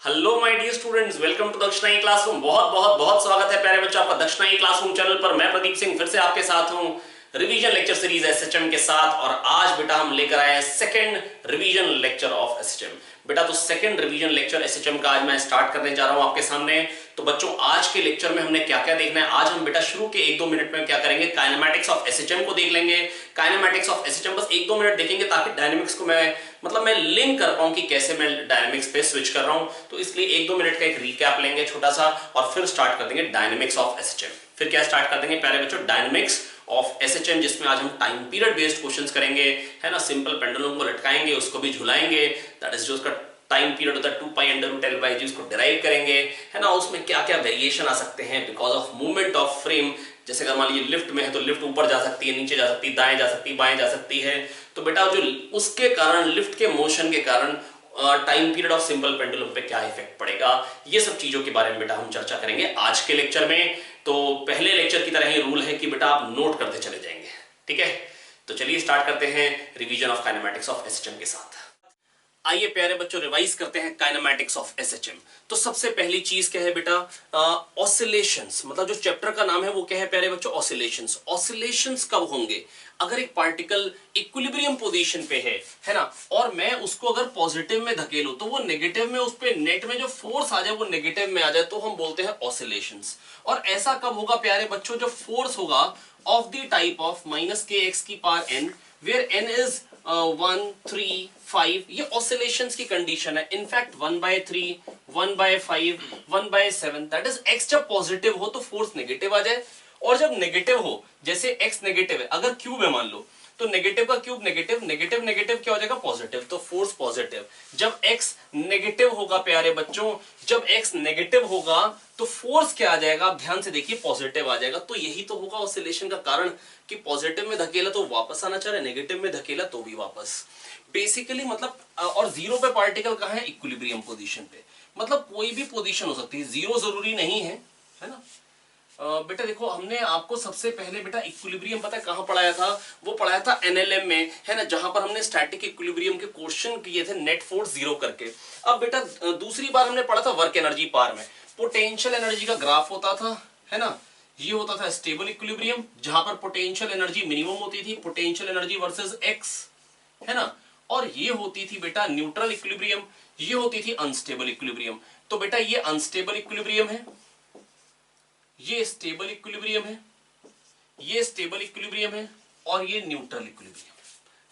Hello my dear students, welcome to Dakshina e classroom. बहुत बहुत बहुत स्वागत है प्यारे बच्चों आपका दक्षिणा ई क्लासरूम चैनल पर। मैं प्रदीप सिंह फिर से आपके साथ हूं रिवीजन लेक्चर सीरीज एसएचएम के साथ। और आज बेटा हम लेकर आए हैं second revision lecture of SHM. बेटा तो सेकंड रिवीजन लेक्चर एसएचएम का आज मैं स्टार्ट करने जा रहा हूं आपके सामने। तो बच्चों आज के लेक्चर में हमने क्या क्या देखना है, आज हम बेटा शुरू के 1-2 मिनट में क्या करेंगे, काइनेमैटिक्स ऑफ एसएचएम को देख लेंगे। काइनेमैटिक्स ऑफ एसएचएम बस 1-2 मिनट देखेंगे ताकि डायनेमिक्स को मैं लिंक कर पाऊं कि कैसे मैं डायनेमिक्स पे स्विच कर रहा हूं। तो इसलिए 1-2 मिनट का एक रिकैप लेंगे छोटा सा और फिर स्टार्ट कर देंगे डायनेमिक्स ऑफ एसएचएम। फिर क्या स्टार्ट कर देंगे प्यारे बच्चों, डायनेमिक्स ऑफ एसएचएम, जिसमें आज हम टाइम पीरियड बेस्ड क्वेश्चंस करेंगे, है ना। सिंपल पेंडुलम को लटकाएंगे, उसको भी झुलाएंगे, दैट इज जो उसका टाइम पीरियड होता है 2π√L/g, उसको डिराइव करेंगे, है ना। उसमें क्या क्या वेरिएशन आ सकते हैं because of movement of frame. जैसे अगर मान लीजिए लिफ्ट में है तो लिफ्ट ऊपर जा सकती है, नीचे जा सकती है, दाएं जा सकती है, बाएं जा सकती है। तो बेटा जो उसके कारण, लिफ्ट के मोशन के कारण time period of simple pendulum पे क्या इफेक्ट पड़ेगा, ये सब चीजों के बारे में बेटा हम चर्चा करेंगे आज के लेक्चर में। तो पहले लेक्चर की तरह ही रूल है कि बेटा आप नोट करते चले जाएंगे, ठीक है। तो चलिए स्टार्ट करते हैं revision of kinematics of SHM के साथ। आइए प्यारे बच्चों रिवाइज करते हैं काइनेमैटिक्स ऑफ एसएचएम। तो सबसे पहली चीज क्या है बेटा, ऑसिलेशंस। मतलब जो चैप्टर का नाम है वो क्या है प्यारे बच्चों, ऑसिलेशंस। ऑसिलेशंस कब होंगे, अगर एक पार्टिकल इक्विलिब्रियम पोजीशन पे है ना, और मैं उसको अगर पॉजिटिव में धकेलूं तो वो नेगेटिव में, उस पे नेट में जो फोर्स आ जाए वो नेगेटिव में आ जाए, तो हम बोलते हैं ऑसिलेशंस। और ऐसा कब होगा प्यारे बच्चों, जो फोर्स होगा of the type of -kx⁴n, where n is 1, 3, 5, ये ऑसिलेशंस की कंडीशन है। इनफैक्ट 1/3, 1/5, 1/7, दैट इज x जब पॉजिटिव हो तो फोर्स नेगेटिव आ जाए, और जब नेगेटिव हो, जैसे x नेगेटिव है, अगर क्यूब है मान लो, तो नेगेटिव का क्यूब नेगेटिव, नेगेटिव नेगेटिव क्या हो जाएगा, पॉजिटिव, तो फोर्स पॉजिटिव। जब x नेगेटिव होगा प्यारे बच्चों, जब x नेगेटिव होगा तो फोर्स क्या आ जाएगा, आप ध्यान से देखिए, पॉजिटिव आ जाएगा। तो यही तो होगा ऑसिलेशन का कारण कि पॉजिटिव में धकेला तो वापस आना चाह रहा है, नेगेटिव में धकेला तो भी वापस, बेसिकली मतलब। और जीरो पे पार्टिकल कहां है, इक्विलिब्रियम पोजीशन पे। मतलब कोई भी पोजीशन हो सकती है, जीरो जरूरी नहीं है ना। बेटा देखो, हमने आपको सबसे पहले बेटा इक्विलिब्रियम पता है कहां पढ़ाया था, वो पढ़ाया था एनएलएम में, है ना, जहां पर हमने स्टैटिक इक्विलिब्रियम के क्वेश्चन किए थे नेट फोर्स जीरो करके। अब बेटा दूसरी बार हमने पढ़ा था वर्क एनर्जी पार में, पोटेंशियल एनर्जी का ग्राफ होता था, है ना। ये होता था स्टेबल इक्विलिब्रियम, जहां पर पोटेंशियल एनर्जी मिनिमम होती थी, पोटेंशियल एनर्जी वर्सेस एक्स, है ना। और ये होती थी बेटा न्यूट्रल इक्विलिब्रियम, ये होती थी अनस्टेबल इक्विलिब्रियम। तो बेटा ये अनस्टेबल इक्विलिब्रियम है, ये स्टेबल इक्विलिब्रियम है, ये स्टेबल इक्विलिब्रियम है, और ये न्यूट्रल इक्विलिब्रियम,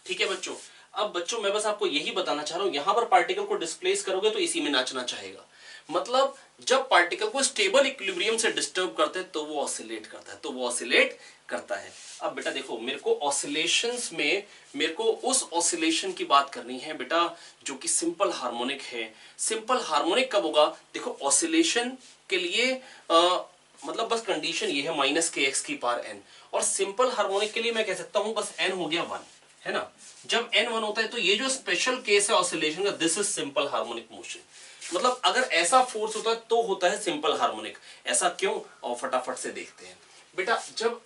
ठीक है बच्चों। अब बच्चों मैं बस आपको यही बताना चाह रहा हूं, यहां पर पार्टिकल को डिस्प्लेस करोगे तो इसी में नाचना चाहेगा। मतलब जब पार्टिकल को स्टेबल इक्विलिब्रियम से डिस्टर्ब करते हैं तो वो ऑसिलेट करता है, तो वो ऑसिलेट करता है। अब बेटा देखो, मेरे को ऑसिलेशंस में, मेरे को उस ऑसिलेशन की बात करनी है बेटा जो कि सिंपल हार्मोनिक है। सिंपल हार्मोनिक कब होगा, देखो ऑसिलेशन के लिए मतलब बस कंडीशन ये है -kx⁴n, और सिंपल हार्मोनिक के लिए मैं कह सकता हूं बस n हो गया 1, है ना। जब n 1 होता है तो ये जो स्पेशल केस है ऑसिलेशन का, this is simple harmonic motion. मतलब अगर ऐसा फोर्स होता है तो होता है सिंपल हार्मोनिक। ऐसा क्यों, और फटाफट से देखते हैं बेटा। जब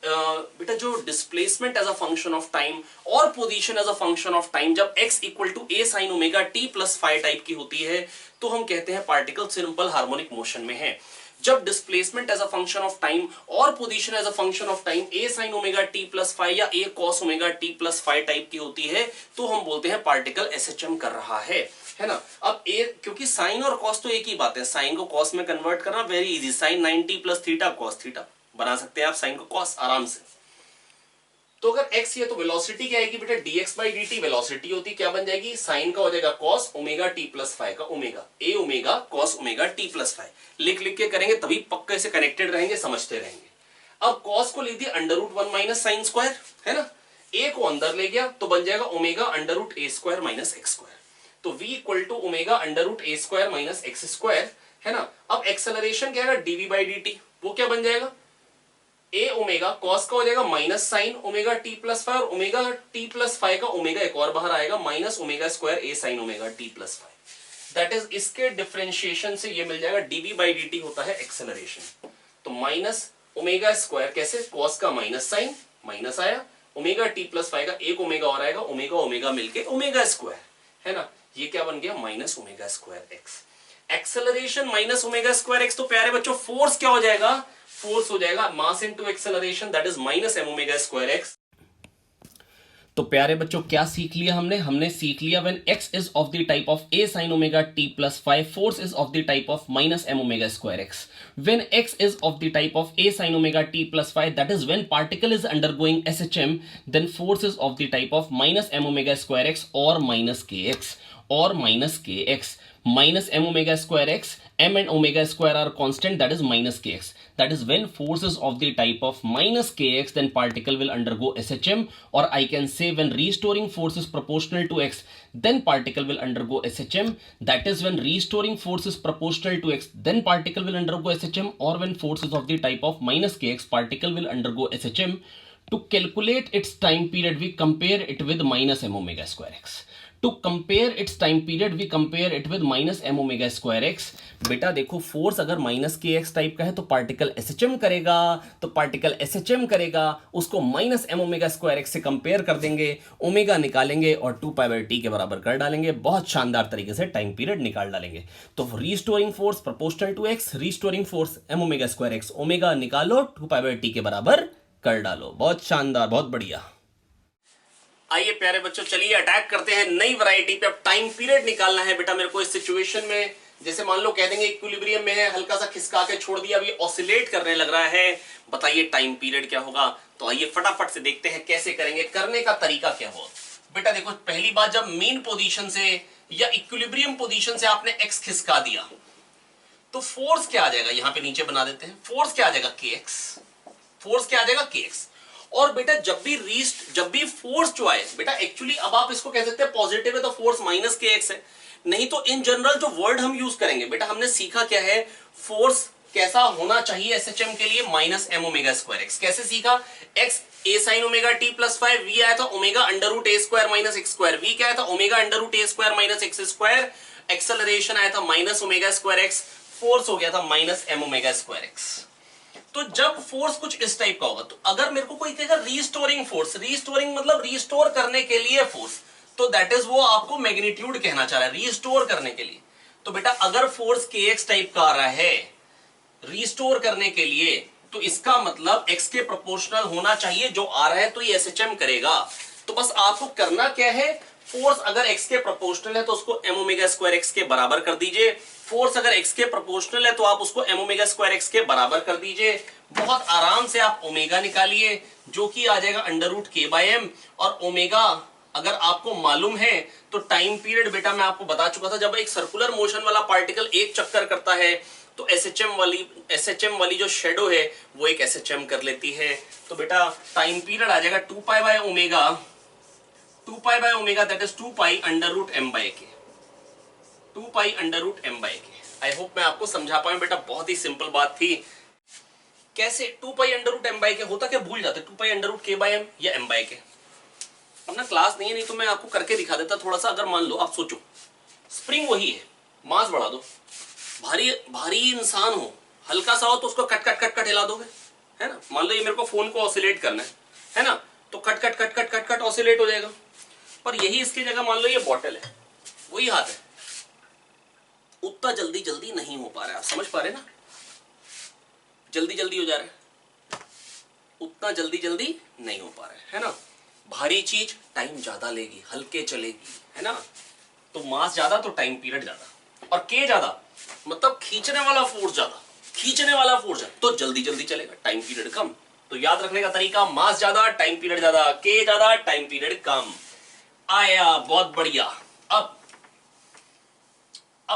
बेटा जो displacement as a function of time और position as a function of time, जब x = a sin ωt + phi type की होती है, तो हम कहते हैं पार्टिकल सिंपल हार्मोनिक मोशन में है। जब displacement as a function of time और position as a function of time a sin ωt + phi या a cos ωt + phi type की होती है, तो हम बोलते हैं पार्टिकल एसएचएम कर रहा है ना। अब a, क्योंकि साइन और कॉस तो एक ही बात है, साइन को कॉस में कन्वर्ट करना very easy, sin 90 + theta cos theta बना सकते हैं आप साइन को कॉस आराम से। तो अगर x है तो वेलोसिटी क्या आएगी बेटा, dx/dt वेलोसिटी होती, क्या बन जाएगी, साइन का हो जाएगा cos ωt + phi का omega, a omega cos ωt + phi। लिख लिख के करेंगे तभी पक्के से कनेक्टेड रहेंगे, समझते रहेंगे। अब cos को लिख दिया √1 - sin², है ना। a को अंदर ले गया तो बन जाएगा ओमेगा √a² - x²। तो v = ओमेगा √a² - x², है ना। अब एक्सेलरेशन क्या है, dv/dt, वो क्या बन जाएगा, a ओमेगा cos का हो जाएगा -sin ωt + phi, और ओमेगा t + phi का ओमेगा एक और बाहर आएगा -ओमेगा² a sin ωt + phi। That is, इसके डिफरेंशिएशन से ये मिल जाएगा dv/dt होता है एक्सेलरेशन। तो -ओमेगा² कैसे, cos का -sin माइनस आया, ओमेगा t + phi का एक ओमेगा और आएगा, ओमेगा ओमेगा मिलके ओमेगा², है ना। ये क्या बन गया, -ओमेगा² x। Acceleration minus omega square x, तो प्यारे बच्चों फोर्स क्या हो जाएगा, फोर्स हो जाएगा mass into acceleration, that is minus m omega square x. तो प्यारे बच्चों क्या सीख लिया हमने, हमने सीख लिया when x is of the type of a sin omega t plus 5, force is of the type of minus m omega square x। When x is of the type of a sin omega t plus 5, that is when particle is undergoing SHM, then force is of the type of minus m omega square x और minus kx और minus kx। minus m omega square x, m and omega square are constant, that is minus kx. That is when force is of the type of minus kx, then particle will undergo SHM, or I can say when restoring force is proportional to x, then particle will undergo SHM. That is when restoring force is proportional to x, then particle will undergo SHM, or when force is of the type of minus kx, particle will undergo SHM. To calculate its time period, we compare it with minus m omega square x. To compare its time period, we compare it with minus m omega square x. बेटा देखो force अगर minus के x type का है तो particle SHM करेगा, तो particle SHM करेगा, उसको minus m omega square x से कंपेयर कर देंगे, ओमेगा निकालेंगे और 2π/t के बराबर कर डालेंगे, बहुत शानदार तरीके से टाइम पीरियड निकाल डालेंगे। तो restoring force proportional to x, restoring force m omega square x, omega निकालो 2π/t के बराबर कर डालो, बहुत शानदार, बहुत बढ़िया। आइए प्यारे बच्चों चलिए अटैक करते हैं नई वैरायटी पे। अब टाइम पीरियड निकालना है बेटा मेरे को इस सिचुएशन में, जैसे मान लो कह देंगे इक्विलिब्रियम में है, हल्का सा खिसका के छोड़ दिया, अभी ऑसिलेट करने लग रहा है, बताइए टाइम पीरियड क्या होगा। तो आइए फटाफट से देखते हैं कैसे करेंगे, करने का तरीका क्या होगा। बेटा देखो पहली बात, जब मीन पोजीशन से या इक्विलिब्रियम पोजीशन से आपने एक्स खिसका दिया तो फोर्स क्या आ जाएगा, यहां पे नीचे बना देते हैं, फोर्स क्या आ जाएगा kx, फोर्स क्या आ जाएगा kx। और बेटा जब भी फोर्स जो आए बेटा, एक्चुअली अब आप इसको कह सकते हैं पॉजिटिव है तो फोर्स माइनस के एक्स है, नहीं तो इन जनरल जो वर्ड हम यूज करेंगे बेटा, हमने सीखा क्या है, फोर्स कैसा होना चाहिए SHM के लिए, minus m omega square x. कैसे सीखा, x a sin omega t plus 5, v आया था omega under root a square minus x square, v क्या आया था omega under root a square minus x square, acceleration आया था minus omega square x, force हो गया था minus m omega square x. तो जब फोर्स कुछ इस टाइप का होगा, तो अगर मेरे को कोई कहेगा रीस्टोरिंग फोर्स, रीस्टोरिंग मतलब रीस्टोर करने के लिए फोर्स, तो दैट इज वो आपको मैग्नीट्यूड कहना चाह रहा है, रीस्टोर करने के लिए। तो बेटा अगर फोर्स kx टाइप का आ रहा है रीस्टोर करने के लिए, तो इसका मतलब x के प्रोपोर्शनल होना चाहिए, जो आ रहा है तो ये SHM करेगा। तो बस आपको करना क्या है, फोर्स अगर x के प्रोपोर्शनल है तो उसको m ओमेगा स्क्वायर x के बराबर कर दीजिए, फोर्स अगर x के प्रोपोर्शनल है तो आप उसको m ओमेगा स्क्वायर x के बराबर कर दीजिए। बहुत आराम से आप ओमेगा निकालिए जो कि आ जाएगा अंडर रूट k/m, और ओमेगा अगर आपको मालूम है तो टाइम पीरियड बेटा मैं आपको बता चुका था, जब एक सर्कुलर मोशन वाला पार्टिकल एक चक्कर करता है तो SHM वाली जो शेडो है वो एक SHM कर लेती है। तो बेटा टाइम पीरियड आ जाएगा two pi by omega, two pi by omega that is 2π under root m/k, 2π under root m/k। I hope मैं आपको समझा पाऊं बेटा, बहुत ही सिंपल बात थी। कैसे 2π अंडर रूट m/k होता क्या, भूल जाते 2π अंडर रूट k/m या m/k। अपना क्लास नहीं है, नहीं तो मैं आपको करके दिखा देता थोड़ा सा। अगर मान लो आप सोचो स्प्रिंग वही है, मास बढ़ा दो, भारी इंसान हो, हल्का सा हो तो उसको कट कट कट कट हिला दोगे, है ना। मान लो ये मेरे को फोन को ऑसिलेट करना है ना, तो cut cut cut cut cut cut oscillate हो जाएगा। पर यही इसकी जगह मान लो ये बॉटल है, वही हाथ है, उतना जल्दी जल्दी नहीं हो पा रहा है, आप समझ पा रहे ना, जल्दी जल्दी हो जा रहा है, उतना जल्दी जल्दी नहीं हो पा रहा है ना। भारी चीज टाइम ज्यादा लेगी, हल्के चलेगी, है ना। तो मास ज्यादा तो टाइम पीरियड ज्यादा, और के ज्यादा मतलब खींचने वाला फोर्स ज्यादा, खींचने वाला फोर्स ज्यादा तो जल्दी जल्दी चलेगा, टाइम पीरियड कम। तो याद रखने का तरीका, मास ज्यादा टाइम पीरियड ज्यादा, के ज्यादा टाइम पीरियड कम। आया, बहुत बढ़िया। अब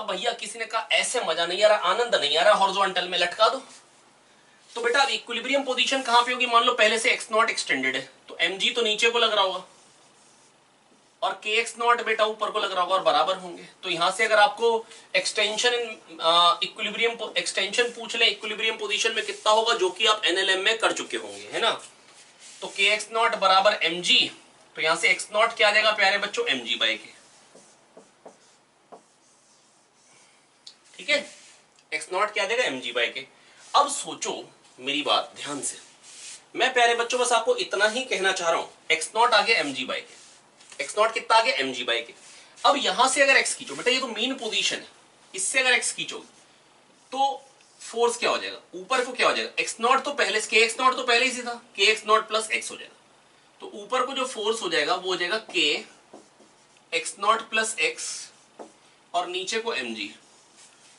भैया किसी ने कहा ऐसे मजा नहीं आ रहा, आनंद नहीं आ रहा, हॉरिजॉन्टल में लटका दो। तो बेटा अब इक्विलिब्रियम पोजीशन कहां पे होगी, मान लो पहले से x0 एक्सटेंडेड है तो mg तो नीचे को लग रहा होगा और kx0 बेटा ऊपर को लग रहा होगा और बराबर होंगे। तो यहां से अगर आपको एक्सटेंशन इक्विलिब्रियम एक्सटेंशन पूछ ले इक्विलिब्रियम पोजीशन में कितना होगा, जो कि आप NLM में कर चुके होंगे, है ना। तो kx0 बराबर mg, तो यहां से x0 क्या आ जाएगा प्यारे बच्चों, mg/k, ठीक है। x0 क्या आ जाएगा, mg/k। अब सोचो मेरी बात ध्यान से, मैं प्यारे बच्चों बस आपको इतना ही कहना चाह रहा हूं, x0 आ गया mg/k, x0 कितना आ गया mg/k। अब यहां से अगर x खींचो बेटा, ये तो मीन पोजीशन है, इससे अगर x खींचोगे तो फोर्स क्या हो जाएगा, ऊपर को क्या हो जाएगा, x नॉट तो पहले के एक्स नॉट तो पहले ही से था, के एक्स नॉट प्लस एक्स हो जाएगा। तो ऊपर को जो फोर्स हो जाएगा वो हो जाएगा के एक्स नॉट प्लस एक्स और नीचे को mg।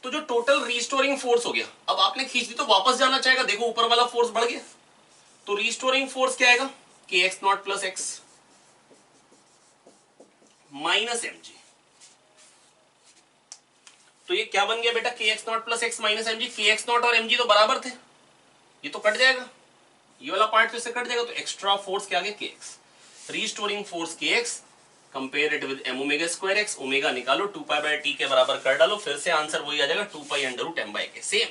तो जो टोटल रिस्टोरिंग फोर्स हो गया, अब आपने खींच दी तो वापस जाना चाहेगा, देखो ऊपर वाला फोर्स बढ़ गया, तो रिस्टोरिंग फोर्स क्या आएगा, के x not plus x minus mg। तो ये क्या बन गया बेटा, के x not plus x minus mg। के एक्स नॉट और mg तो बराबर थे, ये तो कट जाएगा, ये वाला पार्ट तो इससे कट जाएगा, तो एक्स्ट्रा फोर्स क्या आ गया, k x. Restoring force k x compare it with M omega square x, omega निकालो 2 पाई बाय टी के बराबर कर डालो, फिर से आंसर वही आ जाएगा 2 pi under root m by k. Same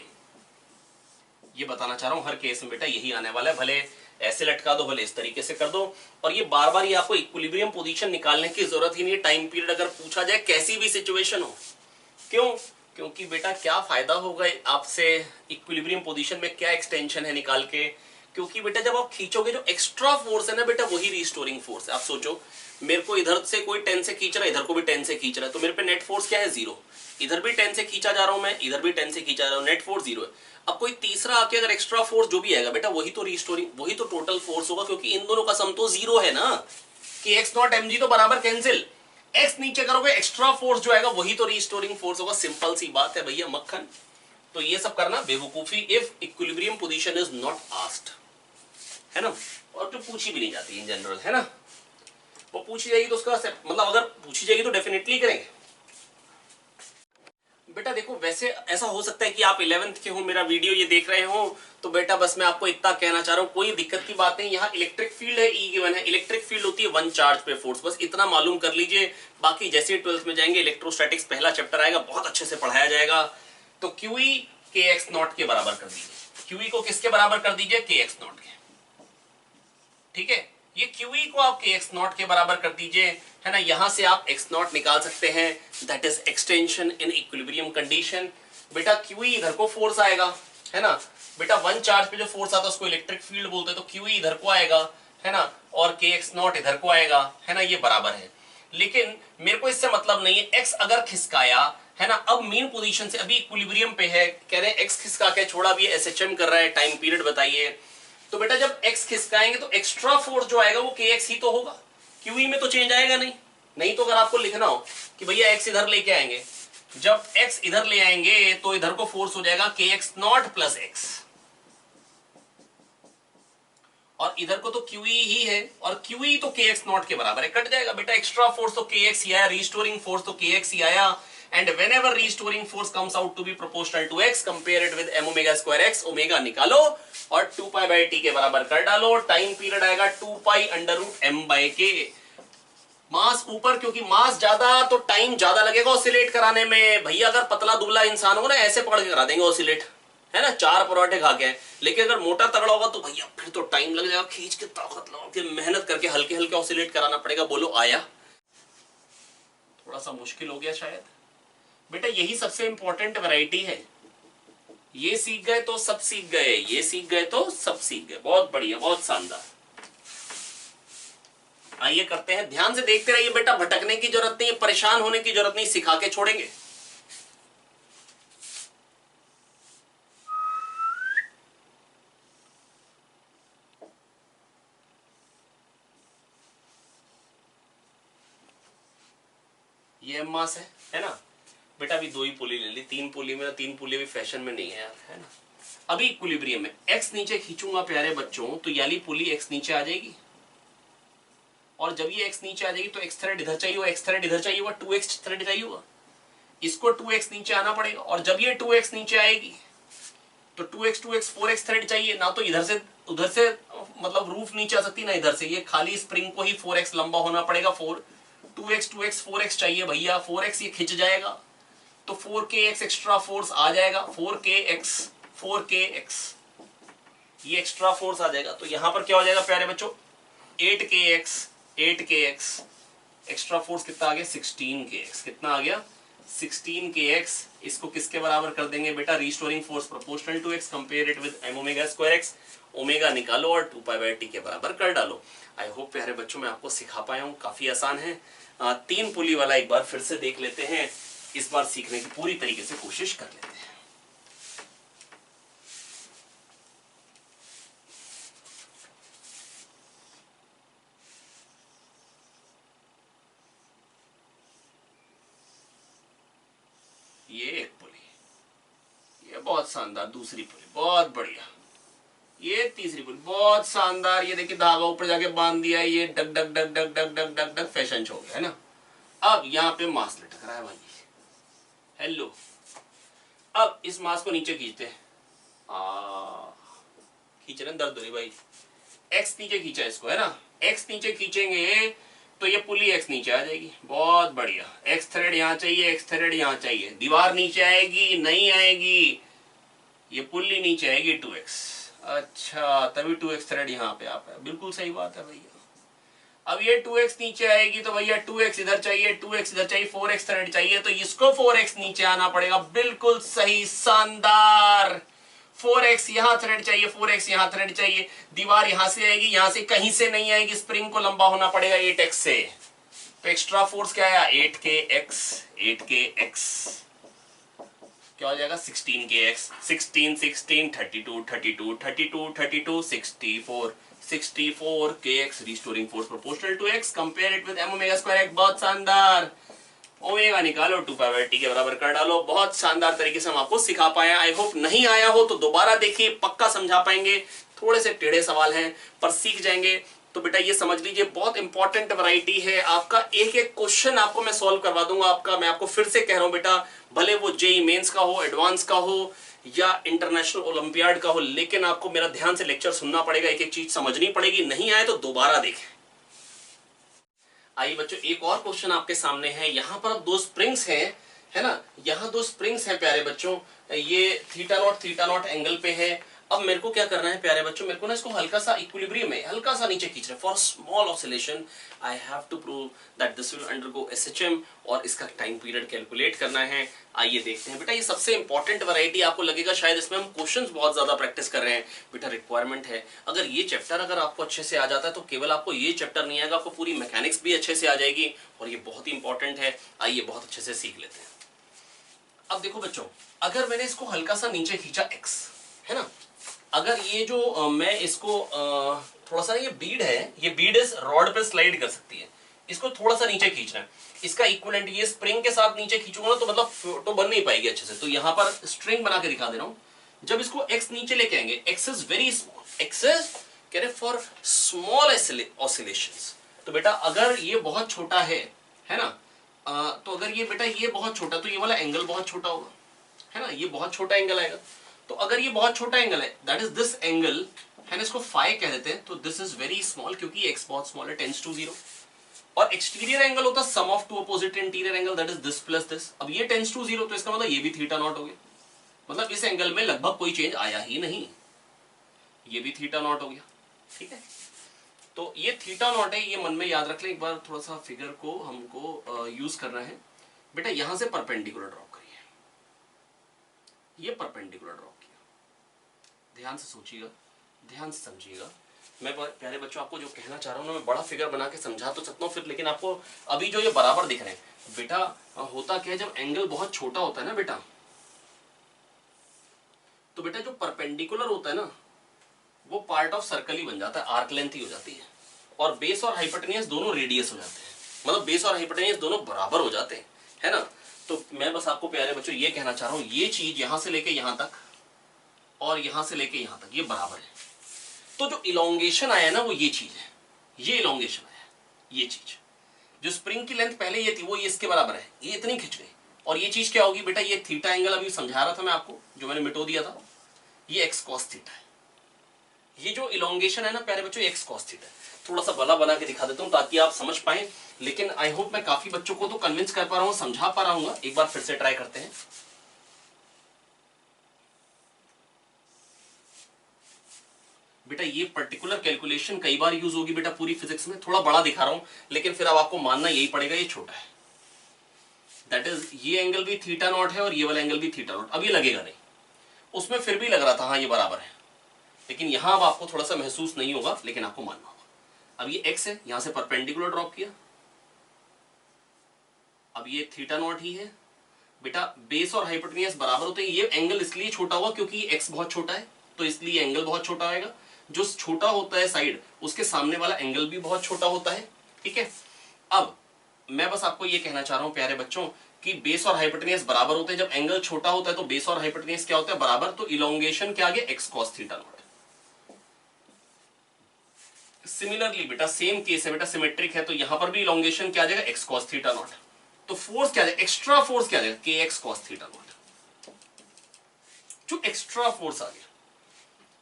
ये बताना चाह रहा हूं, हर केस में बेटा यही आने वाला है, भले ऐसे लटका दो भले इस तरीके से कर दो, और ये बार बार ये आपको इक्विलिब्रियम पोजीशन निकालने की जरूरत ही नहीं है। टाइम पीरियड अगर पूछा जाए कैसी भी सिचुएशन हो, क्यों, क्योंकि बेटा क्या फायदा होगा आपसे इक्विलिब्रियम पोजीशन में, क्या एक्सटेंशन है निकाल के, क्योंकि बेटा जब आप खींचोगे जो एक्स्ट्रा फोर्स है ना बेटा वही रिस्टोरिंग फोर्स है। आप सोचो मेरे को इधर से कोई 10 से खींच रहा है, इधर को भी 10 से खींच रहा है, तो मेरे पे नेट फोर्स क्या है, 0। इधर भी 10 से खींचा जा रहा हूं मैं, इधर भी 10 से खींचा जा रहा हूं, नेट फोर्स 0 है। अब कोई तीसरा आके अगर एक्स्ट्रा फोर्स जो भी आएगा बेटा वही तो रिस्टोरिंग, वही तो टोटल फोर्स होगा, क्योंकि इन दोनों का सम तो 0 है ना, कि एक्स नॉट mg तो बराबर कैंसिल, एक्स नीचे करोगे एक्स्ट्रा फोर्स जो आएगा वही तो रिस्टोरिंग फोर्स होगा। सिंपल सी बात है भैया मक्खन। तो ये सब करना बेवकूफी if equilibrium position is not asked, है ना, और जो पूछी भी नहीं जाती इन जनरल, है ना, वो पूछी जाएगी तो उसका मतलब अगर पूछी जाएगी तो डेफिनेटली करेंगे। बेटा देखो वैसे ऐसा हो सकता है कि आप 11th के हो, मेरा वीडियो ये देख रहे हो, तो बेटा बस मैं आपको इतना कहना चाह रहा हूँ, कोई दिक्कत की बात नहीं, यहाँ इलेक्ट्रिक फील्ड है, ई गिवन है, इलेक्ट्रिक फील्ड होती है 1 चार्ज पे फोर्स, बस इतना मालूम कर लीजिए। बाकी जैसे 12th में जाएंगे इलेक्ट्रोस्टैटिक्स पहला चैप्टर आएगा, बहुत अच्छे से पढ़ाया जाएगा। तो क्यूई के एक्स नॉट के बराबर कर दीजिए, क्यूई को किसके बराबर कर दीजिए, के एक्स नॉट के, ठीक है, ये क्यूई को आप के एक्स नॉट के बराबर कर दीजिए, है ना, यहां से आप एक्स नॉट निकाल सकते हैं, that is extension in equilibrium condition. बेटा क्यूई इधर को फोर्स आएगा, है ना, बेटा 1 चार्ज पे जो फोर्स आता है उसको इलेक्ट्रिक फील्ड बोलते हैं, तो क्यूई इधर को आएगा, है ना, और के एक्स नॉट इधर को आएगा, है ना, ये बराबर है। लेकिन मेरे को इससे मतलब नहीं है, एक्स अगर खिसकाया, है ना, अब मेन पोजीशन से अभी इक्विलिब्रियम पे है, कह रहे हैं एक्स खिसका के छोड़ा, भी एसएचएम कर रहा है, टाइम पीरियड बताइए। तो बेटा जब x खिसकाएंगे तो एक्स्ट्रा फोर्स जो आएगा वो kx ही तो होगा, क्यूई में तो चेंज आएगा नहीं। नहीं तो अगर आपको लिखना हो कि भैया x इधर लेके आएंगे, जब x इधर ले आएंगे तो इधर को फोर्स हो जाएगा kx नॉट प्लस x, और इधर को तो QE ही है, और QE तो kx नॉट के बराबर है, कट जाएगा बेटा। एक्स्ट्रा फोर्स तो kx ही आया, रिस्टोरिंग फोर्स तो kx ही आया, and whenever restoring force comes out to be proportional to x, compare it with m omega square x, omega निकालो और 2 पाई बाय टी के बराबर कर डालो, टाइम पीरियड आएगा 2 pi under root m by k. Mass ऊपर, क्योंकि मास ज्यादा तो टाइम ज्यादा लगेगा ऑसिलेट कराने में। भैया अगर पतला दुबला इंसान हो ना, ऐसे पकड़ के करा देंगे ऑसिलेट, है ना, 4 पराठे खा के, लेकिन अगर मोटा तगड़ा होगा तो भैया फिर तो टाइम लग जाएगा, खींच के ताकत लगा के मेहनत करके हल्के हल्के ऑसिलेट कराना पड़ेगा। बोलो आया, थोड़ा सा मुश्किल हो गया शायद। बेटा यही सबसे इंपॉर्टेंट वैरायटी है, ये सीख गए तो सब सीख गए, ये सीख गए तो सब सीख गए। बहुत बढ़िया, बहुत शानदार। आइए करते हैं, ध्यान से देखते रहिए बेटा, भटकने की जरूरत नहीं है, परेशान होने की जरूरत नहीं, सिखा के छोड़ेंगे। ये मास है ना बेटा, अभी 2 ही पुली ले ली, 3 पुली में, 3 पुली भी फैशन में नहीं है यार, है ना। अभी इक्विलिब्रियम में एक्स नीचे खींचूंगा प्यारे बच्चों, तो याली पुली एक्स नीचे आ जाएगी, और जब ये एक्स नीचे आ जाएगी तो एक्स थ्रेड इधर चाहिए होगा, एक्स थ्रेड इधर चाहिए होगा, 2x थ्रेड चाहिए होगा, इसको 2x नीचे आना पड़ेगा, और जब ये 2x नीचे आएगी तो 2x 4x थ्रेड चाहिए ना, तो इधर से उधर से मतलब रूफ नीचे आ सकती ना, इधर से ये खाली स्प्रिंग को ही 4x लंबा होना पड़ेगा, 2x 4x चाहिए भैया, 4x ये खिंच जाएगा तो 4kx एक्स्ट्रा फोर्स आ जाएगा, 4kx ये एक्स्ट्रा फोर्स आ जाएगा। तो यहां पर क्या हो जाएगा प्यारे बच्चों, 8kx एक्स्ट्रा फोर्स कितना आ गया, 16kx, कितना आ गया, 16kx। इसको किसके बराबर कर देंगे बेटा, restoring force proportional to x, compare it with m omega square x, omega निकालो और 2 पाई बाय टी के बराबर कर डालो। आई होप प्यारे बच्चों मैं आपको सिखा पाया हूं, काफी आसान है। 3 पुली वाला एक बार फिर से देख लेते हैं, इस बार सीखने की पूरी तरीके से कोशिश कर लेते हैं। ये एक पुली, ये बहुत शानदार, दूसरी पुली बहुत बढ़िया, ये तीसरी पुली बहुत शानदार, ये देखिए धागा ऊपर जाके बांध दिया, ये डग डग डग डग डग डग डग डग फैशन हो गया है ना। अब यहाँ पे मांस लटक रहा है भाई, हेलो। अब इस मांस को नीचे खींचते हैं, खींच रहे दर्द हो रही भाई, एक्स नीचे खींचा इसको है ना, एक्स नीचे खींचेंगे तो ये पुली एक्स नीचे आ जाएगी, बहुत बढ़िया। एक्स थ्रेड यहाँ चाहिए, एक्स थ्रेड यहाँ चाहिए, दीवार नीचे आएगी नहीं आएगी, ये पुली नीचे आएगी 2x। अच्छा, तभी 2x थ्रेड यहाँ पे आप है, बिल्कुल सही बात है भैया। अब ये 2x नीचे आएगी तो भैया 2x इधर चाहिए, 2x इधर चाहिए, 4x थ्रेड चाहिए, तो इसको 4x नीचे आना पड़ेगा, बिल्कुल सही, शानदार। 4x यहाँ थ्रेड चाहिए, 4x यहाँ थ्रेड चाहिए, दीवार यहां से आएगी, यहां से कहीं से नहीं आएगी, स्प्रिंग को लंबा होना पड़ेगा 8x से, तो एक्स्ट्रा फोर्स क्या आया 8kx, 8kx क्या हो जाएगा 16kx, 16 16 32 32 32 32 64 64kx, restoring force proportional to x, compare it with m omega square x, बहुत शानदार। ओमेगा निकालो 2π/t के बराबर कर डालो, बहुत शानदार तरीके से हम आपको सिखा पाए। आई होप नहीं आया हो तो दोबारा देखिए, पक्का समझा पाएंगे, थोड़े से टेढ़े सवाल हैं पर सीख जाएंगे। तो बेटा ये समझ लीजिए बहुत इंपॉर्टेंट वैरायटी है, आपका एक एक क्वेश्चन आपको मैं सॉल्व करवा दूंगा आपका। मैं आपको फिर से कह रहा हूं बेटा, भले वो जेईई मेंस का हो, एडवांस का हो या इंटरनेशनल ओलंपियाड का हो, लेकिन आपको मेरा ध्यान से लेक्चर सुनना पड़ेगा, एक एक चीज समझनी पड़ेगी, नहीं आए तो दोबारा देखें। आइए बच्चों, एक और क्वेश्चन आपके सामने है। यहाँ पर अब दो स्प्रिंग्स हैं, है ना, यहाँ दो स्प्रिंग्स हैं प्यारे बच्चों, ये थीटा नॉट एंगल पे है। अब मेरे को क्या करना है प्यारे बच्चों, मेरे को ना इसको हल्का सा इक्विलिब्रियम में हल्का सा नीचे खींचना है। For small oscillation I have to prove that this will undergo SHM, और इसका टाइम पीरियड कैलकुलेट करना है। आइए देखते हैं बेटा, ये सबसे इंपॉर्टेंट वैरायटी आपको लगेगा शायद इसमें हम क्वेश्चंस बहुत ज्यादा प्रैक्टिस कर रहे हैं, बेटा रिक्वायरमेंट है। अगर ये चैप्टर अगर आपको अच्छे से आ जाता है तो केवल आपको ये चैप्टर नहीं आएगा, आपको पूरी मैकेनिक्स भी अच्छे से आ जाएगी, और ये बहुत ही इंपॉर्टेंट है। आइए बहुत अच्छे से सीख लेते हैं। अब देखो बच्चों, अगर मैंने इसको हल्का सा नीचे खींचा x, है ना, अगर ये जो मैं इसको थोड़ा सा, ये बीड है, ये बीड इस रॉड पे स्लाइड कर सकती है, इसको थोड़ा सा नीचे खींचना है, इसका इक्विवेलेंट ये स्प्रिंग के साथ नीचे खींचूंगा ना तो मतलब फोटो बन नहीं पाएगी अच्छे से। तो यहां पर स्ट्रिंग बना के दिखा दे रहा हूं, जब इसको x नीचे लेके आएंगे, x is very small, x is कह रहे फॉर स्मॉल ऑसिलेशंस। तो बेटा अगर ये बहुत छोटा है ना, तो अगर ये बेटा ये बहुत छोटा, तो ये वाला एंगल बहुत छोटा होगा, है ना, ये बहुत छोटा एंगल आएगा। तो अगर ये बहुत छोटा एंगल है, दैट इज दिस एंगल, है ना, इसको फाई कह देते हैं, तो दिस इज वेरी स्मॉल क्योंकि x बहुत स्मॉल है, टेंड्स टू 0। और एक्सटीरियर एंगल होता है sum of two opposite interior angle, that is this plus this. अब ये टेंड्स टू 0, तो इसका मतलब ये भी थीटा नॉट हो गया, मतलब इस एंगल में लगभग कोई चेंज आया ही नहीं, ये भी थीटा नॉट हो गया, ठीक है। तो ये थीटा नॉट है, ये मन में याद रख लें। एक बार थोड़ा सा फिगर को हमको यूज करना है बेटा, यहां से परपेंडिकुलर ड्रॉ करिए, ये परपेंडिकुलर ड्रॉ किया, ध्यान से सोचिएगा, ध्यान से समझिएगा। मैं प्यारे बच्चों आपको जो कहना चाह रहा हूँ ना, मैं बड़ा फिगर बना के समझा तो सकता हूँ फिर, लेकिन आपको अभी जो ये बराबर दिख रहे हैं बेटा, होता क्या है, जब एंगल बहुत छोटा होता है ना बेटा, तो बेटा जो परपेंडिकुलर होता है ना, वो पार्ट ऑफ सर्कल ही बन जाता है, आर्क लेंथ ही हो जाती है, और बेस और हाइपोटेनियस दोनों रेडियस हो जाते हैं, मतलब बेस और हाइपोटेनियस दोनों बराबर हो जाते हैं, है ना। तो मैं बस आपको प्यारे बच्चों ये कहना चाह रहा हूँ, ये चीज यहां से लेके यहां तक और यहां से लेके यहां तक ये बराबर है। तो जो इलोंगेशन आया ना वो ये चीज है, ये इलोंगेशन आया, ये चीज जो स्प्रिंग की लेंथ पहले ये थी वो ये इसके बराबर है, ये इतनी खिंच गई, और ये चीज क्या होगी बेटा, ये थीटा एंगल अभी समझा रहा था मैं आपको, जो मैंने मिटो दिया था, ये एक्स कॉस थीटा है। ये जो इलोंगेशन है ना प्यारे बच्चों, एक्स कॉस थीटा है। थोड़ा सा बड़ा बना के दिखा देता हूं ताकि आप समझ पाए, लेकिन आई होप मैं काफी बच्चों को तो कन्विंस कर पा रहा हूं, समझा पा रहा हूं। एक बार फिर से ट्राई करते हैं। बेटा ये पर्टिकुलर कैलकुलेशन कई बार यूज होगी बेटा पूरी फिजिक्स में, थोड़ा बड़ा दिखा रहा हूं, लेकिन फिर अब आपको मानना यही पड़ेगा ये छोटा है, दैट इज ये एंगल भी थीटा नॉट है और ये वाला एंगल भी थीटा नॉट। अब ये लगेगा नहीं, उसमें फिर भी लग रहा था हाँ ये बराबर है, लेकिन यहां अब आपको थोड़ा सा महसूस नहीं होगा, लेकिन आपको मानना होगा। अब ये एक्स है, यहां से परपेंडिकुलर ड्रॉप किया, अब ये थीटा नॉट ही है, बेटा बेस और हाइपोटेनियस बराबर होते हैं। ये एंगल इसलिए छोटा हुआ क्योंकि एक्स बहुत छोटा है, तो इसलिए एंगल बहुत छोटा आएगा। जो छोटा होता है साइड, उसके सामने वाला एंगल भी बहुत छोटा होता है। ठीक है, अब मैं बस आपको ये कहना चाह रहा हूं प्यारे बच्चों कि बेस और हाइपोटेनियस बराबर होते हैं। जब एंगल छोटा होता है तो बेस और हाइपोटेनियस क्या होता है, बराबर। तो इलोंगेशन के आगे x cos theta naught. Similarly बेटा सेम केस है, बेटा सिमेट्रिक है, तो यहां पर भी इलोंगेशन क्या आ जाएगा, एक्स कॉस थीटा नॉट। तो फोर्स क्या आ जाएगा, एक्स्ट्रा फोर्स क्या आ जाएगा, के एक्स कॉस थीटा नॉट। जो एक्स्ट्रा फोर्स आ गया,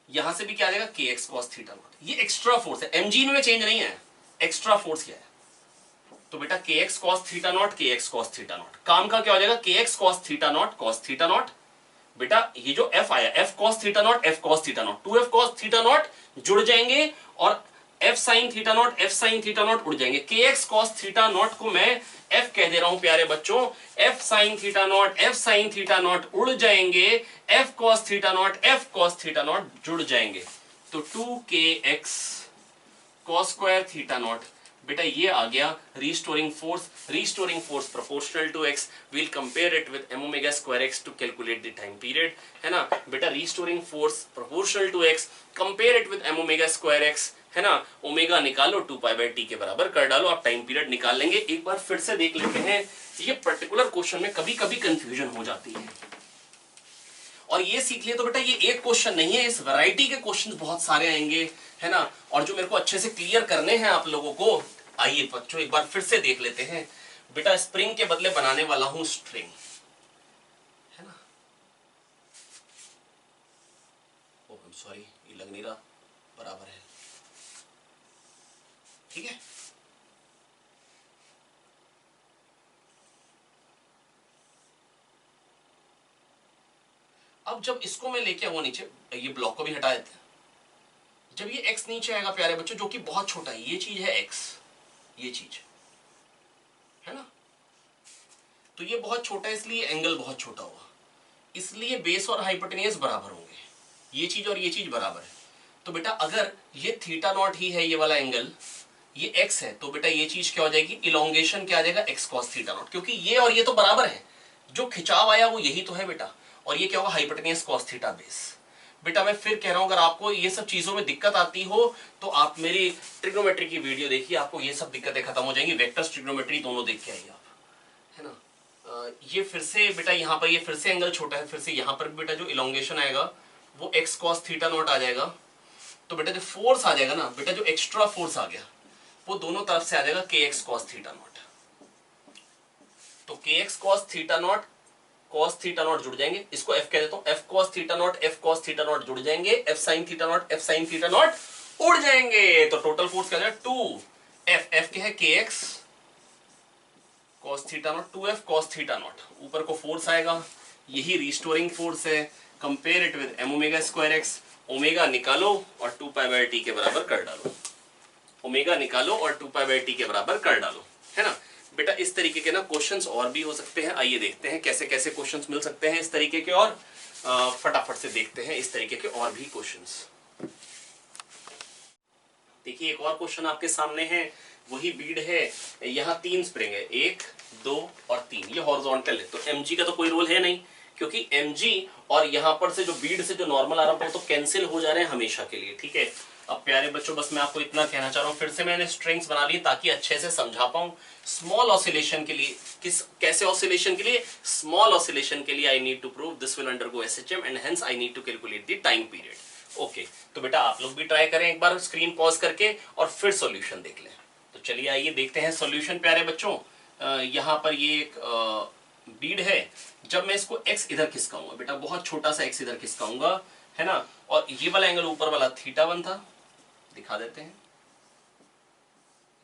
यहां से भी क्या आ जाएगा, के एक्स कॉस थीटा नॉट। ये एक्स्ट्रा फोर्स है, एमजी में चेंज नहीं है। एक्स्ट्रा फोर्स क्या है, तो बेटा के एक्स कॉस थीटा नॉट, के एक्स कॉस थीटा नॉट। काम का क्या हो जाएगा, के x cos theta naught cos theta naught. बेटा ये जो एफ आया, F cos theta naught, F cos theta naught, 2f cos theta naught जुड़ जाएंगे और F sine theta naught, F sine theta naught उड़ जाएंगे। के एक्स कॉस थीटा नॉट को मैं एफ कह दे रहा हूं प्यारे बच्चों। F sine theta naught, F sine theta naught उड़ जाएंगे, F cos theta naught, F cos theta naught जुड़ जाएंगे। तो 2kx cos square theta naught, बेटा ये आ गया restoring force. Restoring force proportional to x, we'll compare it with m omega square x to calculate the time period, है ना बेटा। Restoring force proportional to x, compare it with m omega square x, है ना। Omega निकालो 2π/t के बराबर कर डालो, आप टाइम पीरियड निकाल लेंगे। एक बार फिर से देख लेते हैं, ये पर्टिकुलर क्वेश्चन में कभी कभी कंफ्यूजन हो जाती है, और ये सीख लिया तो बेटा ये एक क्वेश्चन नहीं है, इस वैरायटी के क्वेश्चन बहुत सारे आएंगे, है ना। और जो मेरे को अच्छे से क्लियर करने हैं आप लोगों को, आइए बच्चों एक बार फिर से देख लेते हैं। बेटा स्प्रिंग के बदले बनाने वाला हूं स्ट्रिंग, है ना। ओ सॉरी, ये लग नहीं रहा, बराबर है, ठीक है। अब जब इसको मैं लेके आऊंगा नीचे, ये ब्लॉक को भी हटा देते हैं। जब ये x नीचे आएगा प्यारे बच्चों, जो कि बहुत छोटा है, ये चीज है x, ये चीज है ना, तो ये बहुत छोटा है, इसलिए एंगल बहुत छोटा हुआ, इसलिए बेस और हाइपोटेनियस बराबर होंगे, ये चीज और ये चीज बराबर है। तो बेटा अगर ये थीटा नॉट ही है, ये वाला एंगल, ये x है, तो बेटा ये चीज क्या हो जाएगी, इलोंगेशन क्या आ जाएगा, x cos थीटा नॉट, क्योंकि ये और ये तो बराबर है, जो खिंचाव आया वो यही तो है बेटा। और ये क्या होगा, हाइपोटेनियस cos थीटा बेस। बेटा मैं फिर कह रहा हूं, अगर आपको ये सब चीजों में दिक्कत आती हो तो आप मेरी ट्रिग्नोमेट्री की वीडियो देखिए, आपको ये सब दिक्कतें खत्म हो जाएंगी। वेक्टर्स, ट्रिग्नोमेट्री दोनों देख के आइए आप, है ना। ये फिर से बेटा यहाँ पर ये फिर से एंगल छोटा है, फिर से यहाँ पर भी बेटा जो इलोंगेशन आएगा वो x cos थीटा नॉट आ जाएगा। तो बेटा जो फोर्स आ जाएगा ना बेटा, जो एक्स्ट्रा फोर्स आ गया वो दोनों तरफ से आ जाएगा के एक्स कॉस थीटा नॉट। तो के x cos theta naught, cos theta naught जुड़ जाएंगे, इसको एफ कह देता हूं, F cos theta naught, F cos theta naught जुड़ जाएंगे, F sine theta naught, F sine theta naught उड़ जाएंगे। तो टोटल फोर्स क्या जाएगा, 2f, एफ क्या है, के x cos theta naught, 2f cos theta naught, ऊपर को फोर्स आएगा, यही रिस्टोरिंग फोर्स है। Compare it with m omega square x, omega निकालो और 2π/t के बराबर कर डालो, ओमेगा निकालो और 2π/t के बराबर कर डालो, है ना बेटा। इस तरीके के ना क्वेश्चंस और भी हो सकते हैं, आइए देखते हैं कैसे कैसे क्वेश्चंस मिल सकते हैं इस तरीके के, और फटाफट से देखते हैं इस तरीके के और भी क्वेश्चंस। देखिए एक और क्वेश्चन आपके सामने है, वही बीड है, यहाँ 3 स्प्रिंग है, 1 2 और 3, ये हॉरिजॉन्टल है, तो mg का तो कोई रोल है नहीं, क्योंकि mg और यहाँ पर से जो बीड से जो नॉर्मल आ रहा है वो तो कैंसिल हो जा रहे हैं हमेशा के लिए, ठीक है। अब प्यारे बच्चों बस मैं आपको इतना कहना चाह रहा हूँ, फिर से मैंने स्ट्रिंग्स बना ली ताकि अच्छे से समझा पाऊं। स्मॉल ऑसिलेशन के लिए, किस कैसे ऑसिलेशन के लिए, स्मॉल ऑसिलेशन के लिए I need to prove this will undergo SHM and hence I need to calculate the time period. Okay, तो बेटा आप लोग भी ट्राई करें एक बार, स्क्रीन पॉज करके और फिर सॉल्यूशन देख लें। तो चलिए आइए देखते हैं सॉल्यूशन प्यारे बच्चों। यहाँ पर ये एक बीड है, जब मैं इसको x इधर खिसकाऊंगा बेटा, बहुत छोटा सा x इधर खिसकाऊंगा, है ना, और ये वाला एंगल ऊपर वाला θ1 था, दिखा देते हैं,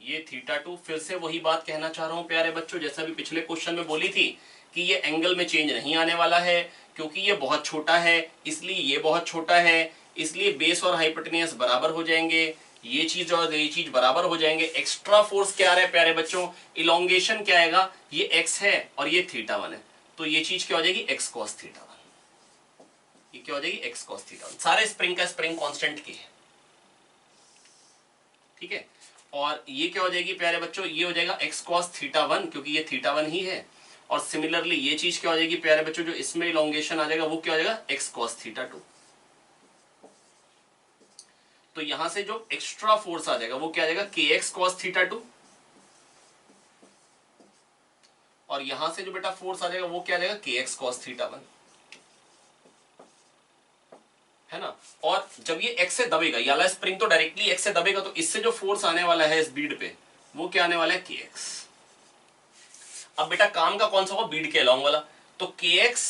ये θ2। फिर से वही बात कहना चाह रहा हूं प्यारे बच्चों, जैसा भी पिछले क्वेश्चन में बोली थी कि ये एंगल में चेंज नहीं आने वाला है, क्योंकि ये बहुत छोटा है, इसलिए ये बहुत छोटा है, इसलिए बेस और हाइपोटेनियस बराबर हो जाएंगे, ये चीज और ये चीज बराबर हो जाएंगे। एक्स्ट्रा फोर्स क्या आ रहा है प्यारे बच्चों, इलोंगेशन क्या आएगा, ये x है और ये θ1 है, तो ये चीज क्या हो जाएगी, x cos θ1, ये क्या हो जाएगी, x cos θ1। सारे स्प्रिंग का स्प्रिंग कांस्टेंट की है, ठीक है। और ये क्या हो जाएगी प्यारे बच्चों, ये हो जाएगा x cos θ1, क्योंकि ये θ1 ही है, और सिमिलरली ये चीज क्या हो जाएगी प्यारे बच्चों, जो इसमें इलोंगेशन आ जाएगा वो क्या हो जाएगा x cos थीटा 2। तो यहां से जो एक्स्ट्रा फोर्स आ जाएगा वो क्या आ जाएगा kx cos थीटा 2, और यहां से जो बेटा फोर्स आ जाएगा वो क्या आ जाएगा kx cos थीटा 1, है ना। और जब ये x से दबेगा, ये वाला स्प्रिंग तो डायरेक्टली x से दबेगा, तो इससे जो फोर्स आने वाला है इस बीड पे वो क्या आने वाला है kx। अब बेटा काम का कौन सा होगा, बीड के अलोंग वाला, तो kx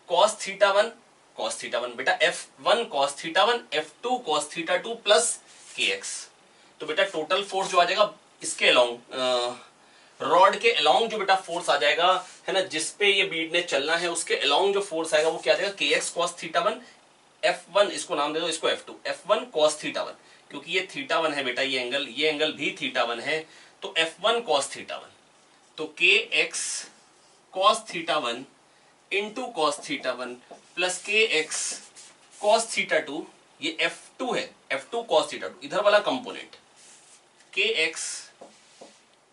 cos थीटा 1 बेटा f1 cos theta 1 f2 cos theta 2 plus kx। तो बेटा टोटल फोर्स जो आ जाएगा इसके अलोंग, रॉड के अलोंग जो बेटा फोर्स आ जाएगा, है ना, जिसपे ये बीड ने चलना है उसके अलोंग जो फोर्स आएगा वो क्या आ जाएगा kx cos थीटा 1 f1, इसको नाम दे दो, इसको f2, f1 cos थीटा 1, क्योंकि ये थीटा 1 है बेटा, ये एंगल भी थीटा 1 है, तो f1 cos थीटा 1, तो kx cos theta 1 into cos theta 1 plus kx cos theta 2, ये f2 है, f2 cos थीटा 2 इधर वाला component, kx